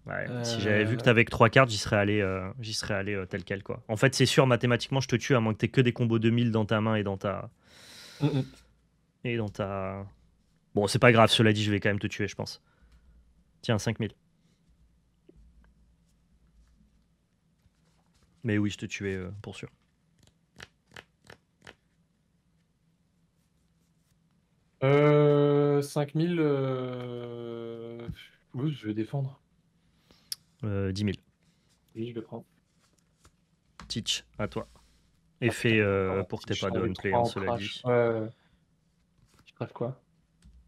Ouais, si j'avais vu que t'avais que 3 cartes, j'y serais allé tel quel, quoi. En fait, c'est sûr, mathématiquement, je te tue à moins que t'aies que des combos 2000 dans ta main et dans ta... Et dans ta... Bon, c'est pas grave, cela dit, je vais quand même te tuer, je pense. Tiens, 5000. Mais oui, je te tuais pour sûr. Euh, 5000. Oui, je vais défendre. 10 000. Oui, je le prends. Teach, à toi. Et Ah, fait putain, encore un pour que petit t'aies pas de avec on-play, 3 en cela crash. dit. Ouais. Tu crèves quoi?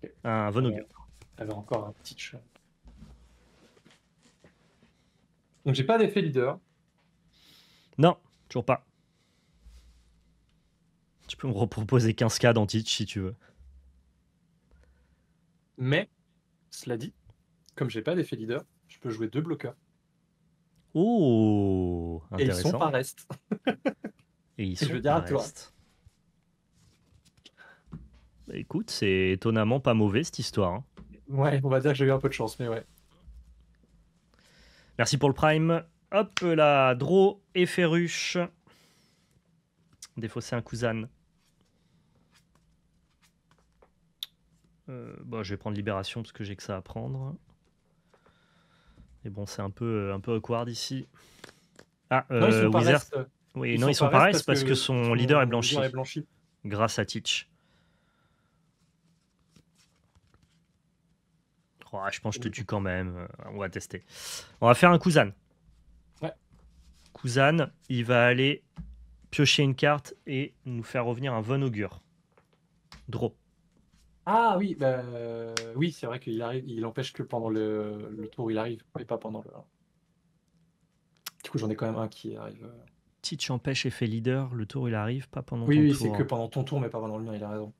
Ok. Un Vonogre. Elle a encore un petit chat. Donc j'ai pas d'effet leader. Non, toujours pas. Tu peux me reproposer 15K dans Teach si tu veux. Mais, cela dit, comme j'ai pas d'effet leader, je peux jouer 2 bloqueurs. Oh, Et ils sont intéressant. pas rest. Et ils je sont veux dire pas à toi. rest. Bah, écoute, c'est étonnamment pas mauvais cette histoire, hein. Ouais, on va dire que j'ai eu un peu de chance, mais ouais. Merci pour le prime. Hop là, Draw et Ferruche. Défausser un Kuzan. Bon, je vais prendre Libération parce que j'ai que ça à prendre. Et bon, c'est un peu awkward ici. Ah, Non, ils sont pas Wizard. rest. Oui, non, ils sont pas rest parce que son leader est blanchi. leader est blanchi. Grâce à Teach. Oh, je pense que je te tue quand même. On va tester. On va faire un Kuzan. Ouais. Kuzan, il va aller piocher une carte et nous faire revenir un Von Augure. Draw. Ah oui, bah, oui, c'est vrai qu'il arrive, il empêche que pendant le tour il arrive, et pas pendant le. Du coup, j'en ai quand même un qui arrive. Teach empêche effet leader. Le tour, il arrive, pas pendant ton Oui, tour. c'est que pendant ton tour, mais pas pendant le mien, il a raison.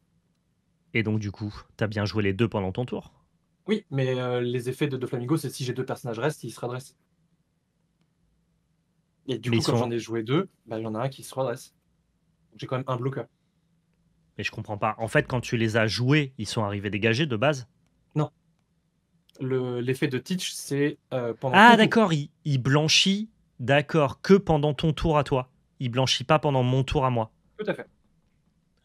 Et donc, du coup, t'as bien joué les deux pendant ton tour. Oui, mais les effets de Flamingo, c'est si j'ai 2 personnages rest, ils se redressent. Et du Mais coup, ils comme sont- j'en ai joué 2, bah, il y en a un qui se redresse. Donc, j'ai quand même un bloqueur. Mais je comprends pas. En fait, quand tu les as joués, ils sont arrivés dégagés de base. Non. L'effet de Teach, c'est pendant Ah, ton tour. d'accord, il blanchit. D'accord, que pendant ton tour à toi. Il blanchit pas pendant mon tour à moi. Tout à fait.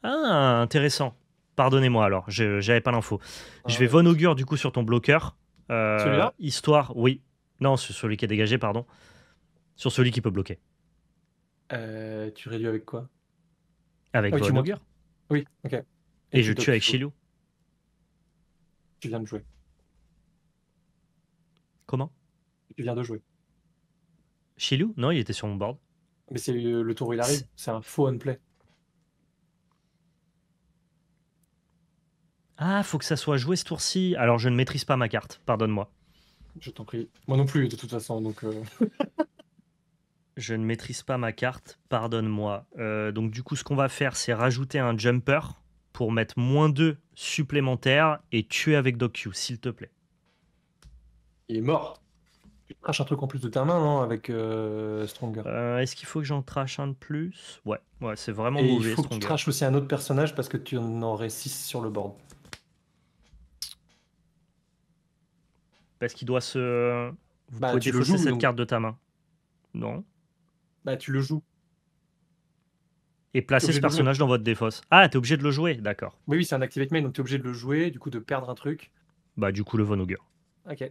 Ah, intéressant. Pardonnez-moi alors, j'avais pas l'info. Je vais Ouais. Von Augure du coup sur ton bloqueur. Celui-là Histoire, oui. Non, sur celui qui est dégagé, pardon. Sur celui qui peut bloquer. Tu réduis avec quoi? Avec Ah oui, tu Von montes. Augure. Oui, ok. Et tu je dock tue avec Shilou. Shilou. Tu viens de jouer. Comment? Tu viens de jouer. Shilou? Non, il était sur mon board. Mais c'est le tour où il arrive, c'est un faux on-play. Ah, faut que ça soit joué ce tour-ci. Alors, je ne maîtrise pas ma carte. Pardonne-moi. Je t'en prie. Moi non plus, de toute façon, donc. Je ne maîtrise pas ma carte. Pardonne-moi. Donc, du coup, ce qu'on va faire, c'est rajouter un jumper pour mettre -2 supplémentaires et tuer avec Dock Q, s'il te plaît. Il est mort. Tu craches un truc en plus de ta main, non? Avec Stronger. Est-ce qu'il faut que j'en trache un de plus? Ouais, c'est vraiment Et il mauvais, faut que tu Stronger. traches aussi un autre personnage parce que tu en aurais 6 sur le board. Parce qu'il doit se... Vous Bah, pouvez tu le défausser joues, cette donc. carte de ta main. Non. Bah, tu le joues. Et placer obligé ce de le jouer. personnage dans votre défausse. Ah, t'es obligé de le jouer, d'accord. Oui, oui, c'est un activate main, donc tu es obligé de le jouer, du coup, de perdre un truc. Bah, du coup, le Von Augure. Ok.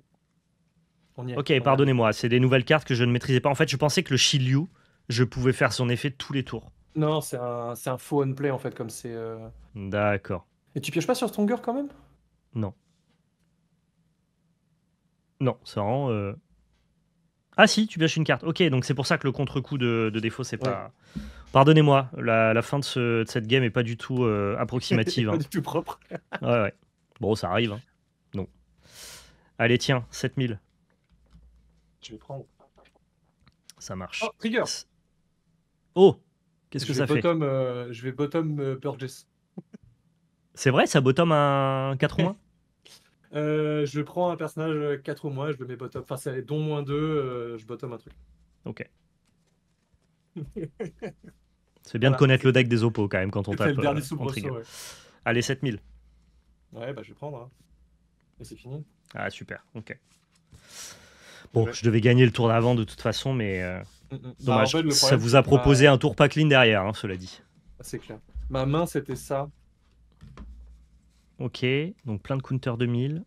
On y est. Ok, pardonnez-moi, c'est des nouvelles cartes que je ne maîtrisais pas. En fait, je pensais que le Shilyu, je pouvais faire son effet tous les tours. Non, c'est un faux on-play, en fait, comme c'est. D'accord. Et tu pioches pas sur Stronger quand même? Non. Non, c'est vraiment... Ah si, tu pioches une carte. Ok, donc c'est pour ça que le contre-coup de défaut, c'est Ouais. pas... Pardonnez-moi, la fin de cette game est pas du tout approximative. Pas Hein. du tout propre. Ouais, ouais. Bon, ça arrive. Hein. Non. Allez, tiens, 7000. Je vais prendre. Ça marche. Oh, trigger. Oh, qu'est-ce que Je ça vais fait? bottom, je vais bottom Burgess. C'est vrai, ça bottom un 4 ou moins? Je prends un personnage 4 ou moins, je le mets bottom. Enfin, c'est don -2, je bottom un truc. Ok. C'est bien de Voilà, connaître le deck des oppos quand même quand on c'est tape le dernier en soubresaut, trigger. ouais. Allez, 7000. Ouais, bah je vais prendre. Hein. Et c'est fini. Ah, super, ok. Bon, Ouais. je devais gagner le tour d'avant de toute façon, mais Bah, dommage. en fait, le Ça problème, vous c'est a que proposé un tour pas clean derrière, hein, cela dit. c'est clair. Ma main, c'était ça. Ok, donc plein de counter 2000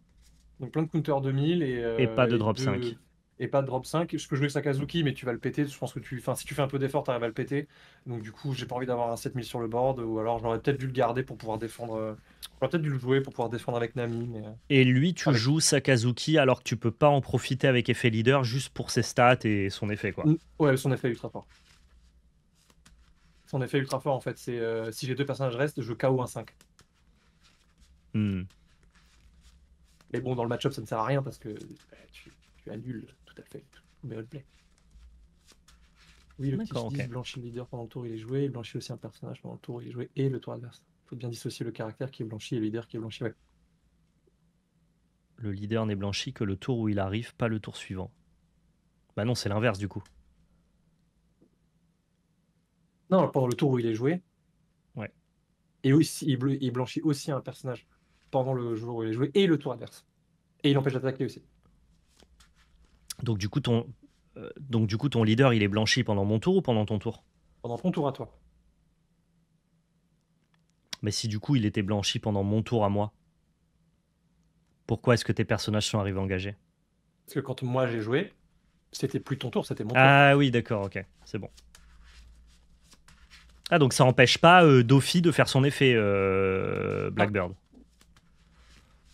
Donc plein de counter 2000 et pas de drop 5. Et pas de drop 5. Je peux jouer Sakazuki, mais tu vas le péter. Je pense que enfin, si tu fais un peu d'effort, tu arrives à le péter. Donc du coup, j'ai pas envie d'avoir un 7000 sur le board. Ou alors j'aurais peut-être dû le garder pour pouvoir défendre. J'aurais peut-être dû le jouer pour pouvoir défendre avec Nami. Mais... Et lui, tu Avec- joues Sakazuki alors que tu peux pas en profiter avec effet leader juste pour ses stats et son effet, quoi. Ouais, son effet est ultra fort. Son effet ultra fort, en fait, c'est si j'ai deux personnages restent, je KO un 5. Hmm. Mais bon, dans le match-up, ça ne sert à rien parce que tu annules tout à fait tout le play. Oui, le petit D'accord, ok. blanchit le leader pendant le tour, il est joué. Il blanchit aussi un personnage pendant le tour, il est joué. Et le tour adverse. Il faut bien dissocier le caractère qui est blanchi et le leader qui est blanchi. Ouais. Le leader n'est blanchi que le tour où il arrive, pas le tour suivant. Bah non, c'est l'inverse du coup. Non, pendant le tour où il est joué. Ouais. Et aussi, il blanchit aussi un personnage pendant le jour où il est joué et le tour adverse. Et il empêche d'attaquer aussi. Donc du coup, ton leader, il est blanchi pendant mon tour ou pendant ton tour? Pendant ton tour à toi. Mais si du coup, il était blanchi pendant mon tour à moi, pourquoi est-ce que tes personnages sont arrivés engagés? Parce que quand moi j'ai joué, c'était plus ton tour, c'était mon tour. Ah oui, d'accord, ok, c'est bon. Ah, donc ça empêche pas Doffy de faire son effet, Blackbird.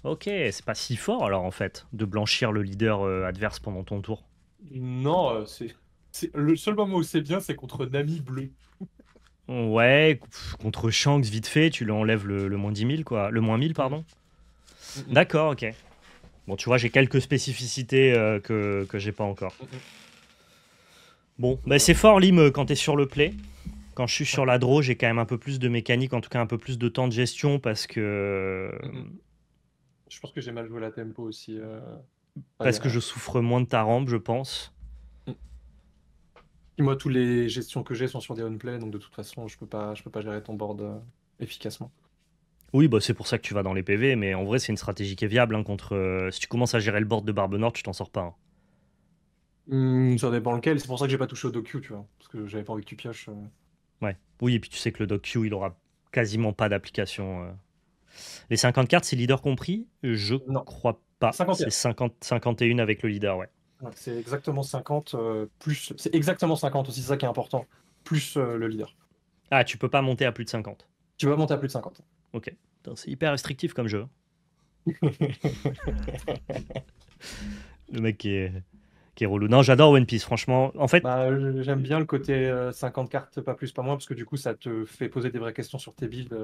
Ok, c'est pas si fort alors en fait, de blanchir le leader adverse pendant ton tour. Non, le seul moment où c'est bien, c'est contre Nami bleu. Ouais, contre Shanks, vite fait, tu lui enlèves le moins 10 000, quoi. Le moins 1000, pardon. D'accord, ok. Bon, tu vois, j'ai quelques spécificités que j'ai pas encore. Bon, bah c'est fort, Lim, quand t'es sur le play. Quand je suis sur la draw, j'ai quand même un peu plus de mécanique, en tout cas un peu plus de temps de gestion, parce que... Je pense que j'ai mal joué la tempo aussi. Parce que je souffre moins de ta rampe, je pense. Et moi, toutes les gestions que j'ai sont sur des on-play, donc de toute façon, je peux pas gérer ton board efficacement. Oui, bah c'est pour ça que tu vas dans les PV, mais en vrai, c'est une stratégie qui est viable. Hein, contre, si tu commences à gérer le board de Barbe Nord, tu t'en sors pas. Hein. Ça dépend lequel, c'est pour ça que j'ai pas touché au docu, tu vois, parce que j'avais pas envie que tu pioches. Ouais. Oui, et puis tu sais que le doc Q, il aura quasiment pas d'application. Les 50 cartes, c'est leader compris? Je Non. crois pas. 51. C'est 51 avec le leader, ouais. Ouais, c'est exactement 50 plus. C'est exactement 50 aussi, c'est ça qui est important. Plus le leader. Ah, tu peux pas monter à plus de 50. Tu vas monter à plus de 50. Ok. C'est hyper restrictif comme jeu. Le mec qui est relou. Non, j'adore One Piece, franchement. En fait, Bah, j'aime bien le côté 50 cartes, pas plus, pas moins, parce que du coup, ça te fait poser des vraies questions sur tes builds.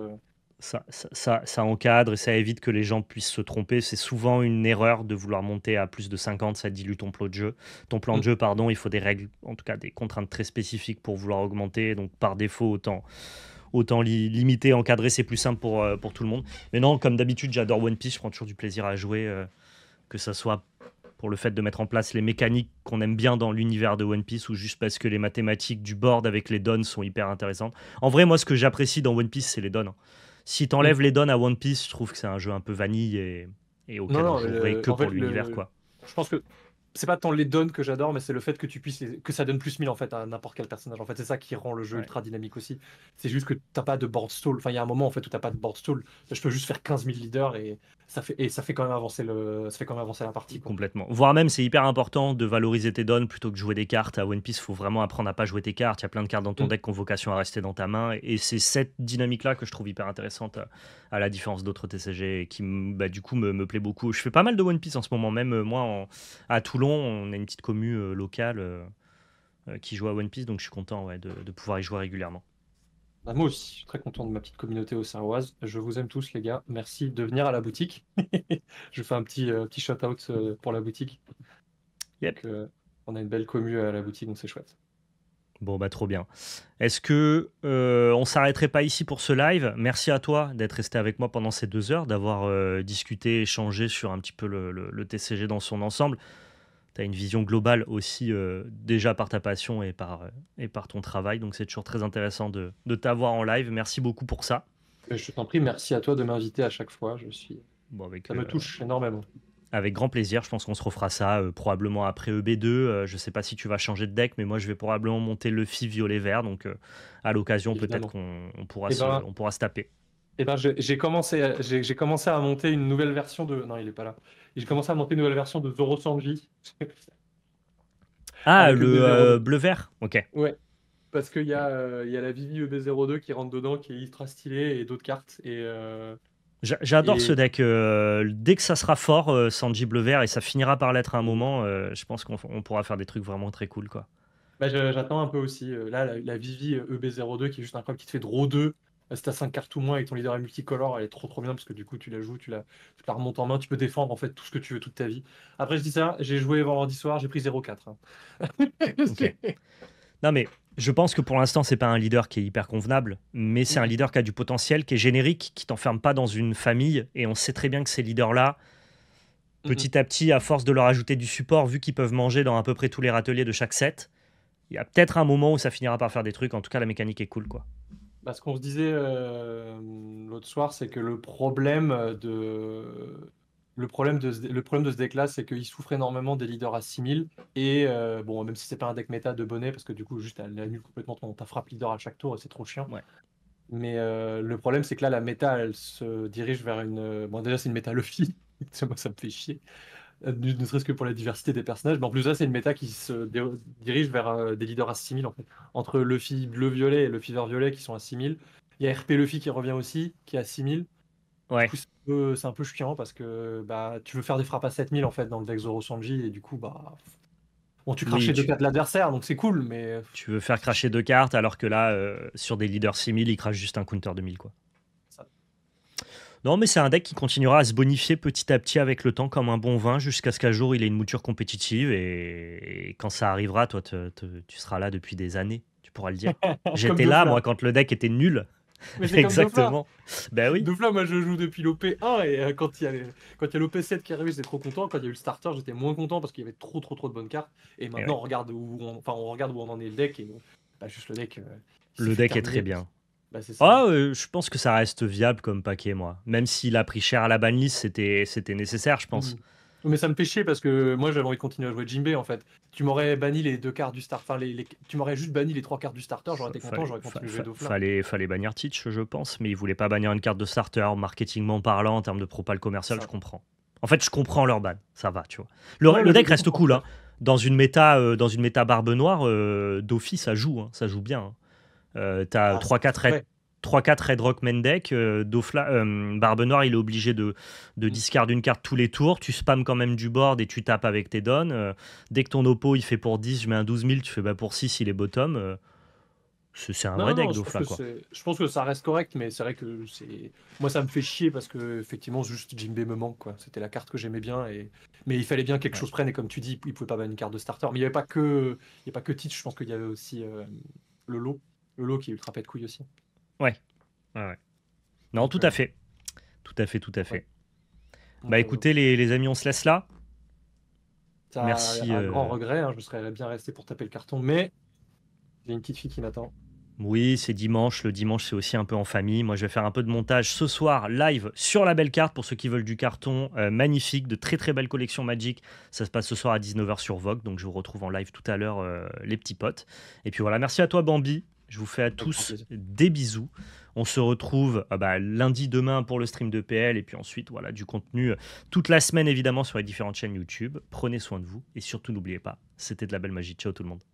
ça encadre et ça évite que les gens puissent se tromper. C'est souvent une erreur de vouloir monter à plus de 50, ça dilue ton plan de jeu. Ton plan de jeu, pardon, il faut des règles, en tout cas des contraintes très spécifiques pour vouloir augmenter. Donc par défaut, autant limiter, encadrer, c'est plus simple pour tout le monde. Mais non, comme d'habitude, j'adore One Piece, je prends toujours du plaisir à jouer, que ça soit pour le fait de mettre en place les mécaniques qu'on aime bien dans l'univers de One Piece ou juste parce que les mathématiques du board avec les dons sont hyper intéressantes. En vrai, moi, ce que j'apprécie dans One Piece, c'est les dons. Si t'enlèves les dons à One Piece, je trouve que c'est un jeu un peu vanille et auquel on jouerait que pour l'univers, quoi. Je pense que c'est pas tant les dons que j'adore, mais c'est le fait que tu puisses que ça donne plus 1000 en fait à n'importe quel personnage. En fait, c'est ça qui rend le jeu ultra dynamique aussi. C'est juste que t'as pas de board stall. Enfin, il y a un moment en fait où t'as pas de board stall. Je peux juste faire 15 000 leaders et ça fait quand même avancer la partie, quoi. Complètement. Voire même, c'est hyper important de valoriser tes dons plutôt que jouer des cartes. À One Piece, il faut vraiment apprendre à pas jouer tes cartes. Il y a plein de cartes dans ton deck qui ont vocation à rester dans ta main. Et c'est cette dynamique-là que je trouve hyper intéressante, à la différence d'autres TCG, et qui du coup me plaît beaucoup. Je fais pas mal de One Piece en ce moment, même moi à Toulon. Toulon, on a une petite commu locale qui joue à One Piece, donc je suis content ouais, de pouvoir y jouer régulièrement. Bah, moi aussi, je suis très content de ma petite communauté auxerroise. Je vous aime tous, les gars. Merci de venir à la boutique. Je fais un petit shout-out pour la boutique. Yep. Donc, on a une belle commu à la boutique, donc c'est chouette. Bon, bah trop bien. Est-ce que on s'arrêterait pas ici pour ce live? Merci à toi d'être resté avec moi pendant ces 2 heures, d'avoir discuté, échangé sur un petit peu le TCG dans son ensemble. Tu as une vision globale aussi déjà par ta passion et par ton travail, donc c'est toujours très intéressant de t'avoir en live. Merci beaucoup pour ça. Je t'en prie, merci à toi de m'inviter à chaque fois. Bon, Ça me touche énormément. avec grand plaisir, je pense qu'on se refera ça probablement après EB2. Je sais pas si tu vas changer de deck, mais moi je vais probablement monter Luffy violet-vert, donc à l'occasion peut-être Évidemment. qu'on pourra, Eh ben, on pourra se taper. j'ai commencé à monter une nouvelle version de. Non, il est pas là. J'ai commencé à monter une nouvelle version de Zoro Sanji. Ah, Avec le bleu-vert? Ok. Ouais, parce qu'il y a la Vivi EB02 qui rentre dedans, qui est ultra stylée, et d'autres cartes. J'adore ce Et deck. Dès que ça sera fort, Sanji bleu-vert, et ça finira par l'être à un moment, je pense qu'on pourra faire des trucs vraiment très cool, quoi. bah, j'attends un peu aussi. Là, la Vivi EB02 qui est juste incroyable, qui te fait draw 2. Si t'as 5 cartes ou moins avec ton leader multicolore, elle est trop bien parce que du coup tu la joues, tu la remontes en main, tu peux défendre en fait tout ce que tu veux toute ta vie. Après, je dis ça, j'ai joué vendredi soir, j'ai pris 0-4. Hein. Ok. Non, mais je pense que pour l'instant, c'est pas un leader qui est hyper convenable, mais c'est un leader qui a du potentiel, qui est générique, qui t'enferme pas dans une famille. Et on sait très bien que ces leaders-là, petit à petit, à force de leur ajouter du support, vu qu'ils peuvent manger dans à peu près tous les râteliers de chaque set, il y a peut-être un moment où ça finira par faire des trucs. En tout cas, la mécanique est cool, quoi. Bah, ce qu'on se disait l'autre soir, c'est que le problème de ce deck-là, c'est qu'il souffre énormément des leaders à 6000. Et bon, même si c'est pas un deck méta de bonnet, parce que du coup, juste elle annule complètement ta frappe leader à chaque tour et c'est trop chiant. Ouais. Mais le problème, c'est que là, la méta, elle se dirige vers une. Bon, déjà, c'est une méta Luffy. Moi, ça me fait chier. Ne serait-ce que pour la diversité des personnages. Mais en plus, là, c'est une méta qui se dirige vers des leaders à 6000 en fait. Entre Luffy bleu-violet et Luffy vert-violet qui sont à 6000. Il y a RP Luffy qui revient aussi, qui est à 6000. Du Ouais. coup, c'est un peu chiant parce que bah, tu veux faire des frappes à 7000 en fait dans le deck Zoro Sanji. Et du coup, bah. Bon, tu craches Oui, les deux cas de l'adversaire, donc c'est cool, mais. tu veux faire cracher 2 cartes, alors que là, sur des leaders 6000, il crache juste un counter de 1000, quoi. Ça. Non, mais c'est un deck qui continuera à se bonifier petit à petit avec le temps, comme un bon vin, jusqu'à ce qu'un jour il ait une mouture compétitive. Et quand ça arrivera, toi, tu seras là depuis des années, tu pourras le dire. Comme J'étais là, Dofla. moi, quand le deck était nul. Mais c'est comme Dofla. Exactement. Ben oui. Dofla, moi je joue depuis l'OP1 et quand il y a l'OP7 qui est arrivé, j'étais trop content. Quand il y a eu le starter, j'étais moins content parce qu'il y avait trop de bonnes cartes. Et maintenant, ouais. on regarde on regarde où on en est le deck et bah, juste le deck. il s'est Le fait deck est terminer. très bien. Bah, c'est ça. Ah, je pense que ça reste viable comme paquet, moi. Même s'il a pris cher à la banlist, c'était nécessaire, je pense. Mais ça me fait chier parce que moi j'avais envie de continuer à jouer Jinbei en fait. Tu m'aurais banni les 2 cartes du starter, enfin tu m'aurais juste banni les 3 cartes du starter, j'aurais été content, j'aurais continué à jouer Dofla. Fallait bannir Teach, je pense, mais ils voulaient pas bannir une carte de starter, marketingment parlant, en termes de propal commercial, Ça. je comprends. En fait, je comprends leur ban, ça va, tu vois. Ouais, Le mais deck je reste comprends. cool, hein. Dans une méta barbe noire, Dofi, ça joue, hein, ça joue bien. T'as Ah, 3-4 c'est vrai. 3-4 Red Rock main deck, Barbe Noire, il est obligé de discard une carte tous les tours, tu spams quand même du board et tu tapes avec tes dons. Dès que ton oppo il fait pour 10, je mets un 12 000, tu fais bah pour 6, il est bottom. C'est un vrai deck, Dofla, quoi. Je pense que ça reste correct, mais c'est vrai que moi ça me fait chier parce que effectivement juste Jinbei me manque quoi. C'était la carte que j'aimais bien mais il fallait bien que quelque chose prenne et comme tu dis, il pouvait pas bannir une carte de starter. Mais il y avait pas que Teach, je pense qu'il y avait aussi le lot qui est ultra pète couille aussi. Ouais. Non, Donc, tout à fait. Tout à fait. Ouais. Bah écoutez, les amis, on se laisse là. Ça Merci. un grand regret, hein, je me serais bien resté pour taper le carton, mais j'ai une petite fille qui m'attend. Oui, c'est dimanche. Le dimanche, c'est aussi un peu en famille. Moi, je vais faire un peu de montage ce soir, live sur la belle carte pour ceux qui veulent du carton. Magnifique, de très très belles collections Magic. Ça se passe ce soir à 19h sur Vogue. Donc, je vous retrouve en live tout à l'heure, les petits potes. Et puis voilà, merci à toi, Bambi. Je vous fais à tous des bisous. On se retrouve lundi demain pour le stream de PL. Et puis ensuite, voilà, du contenu toute la semaine, évidemment, sur les différentes chaînes YouTube. Prenez soin de vous. Et surtout, n'oubliez pas, c'était de la belle magie. Ciao tout le monde.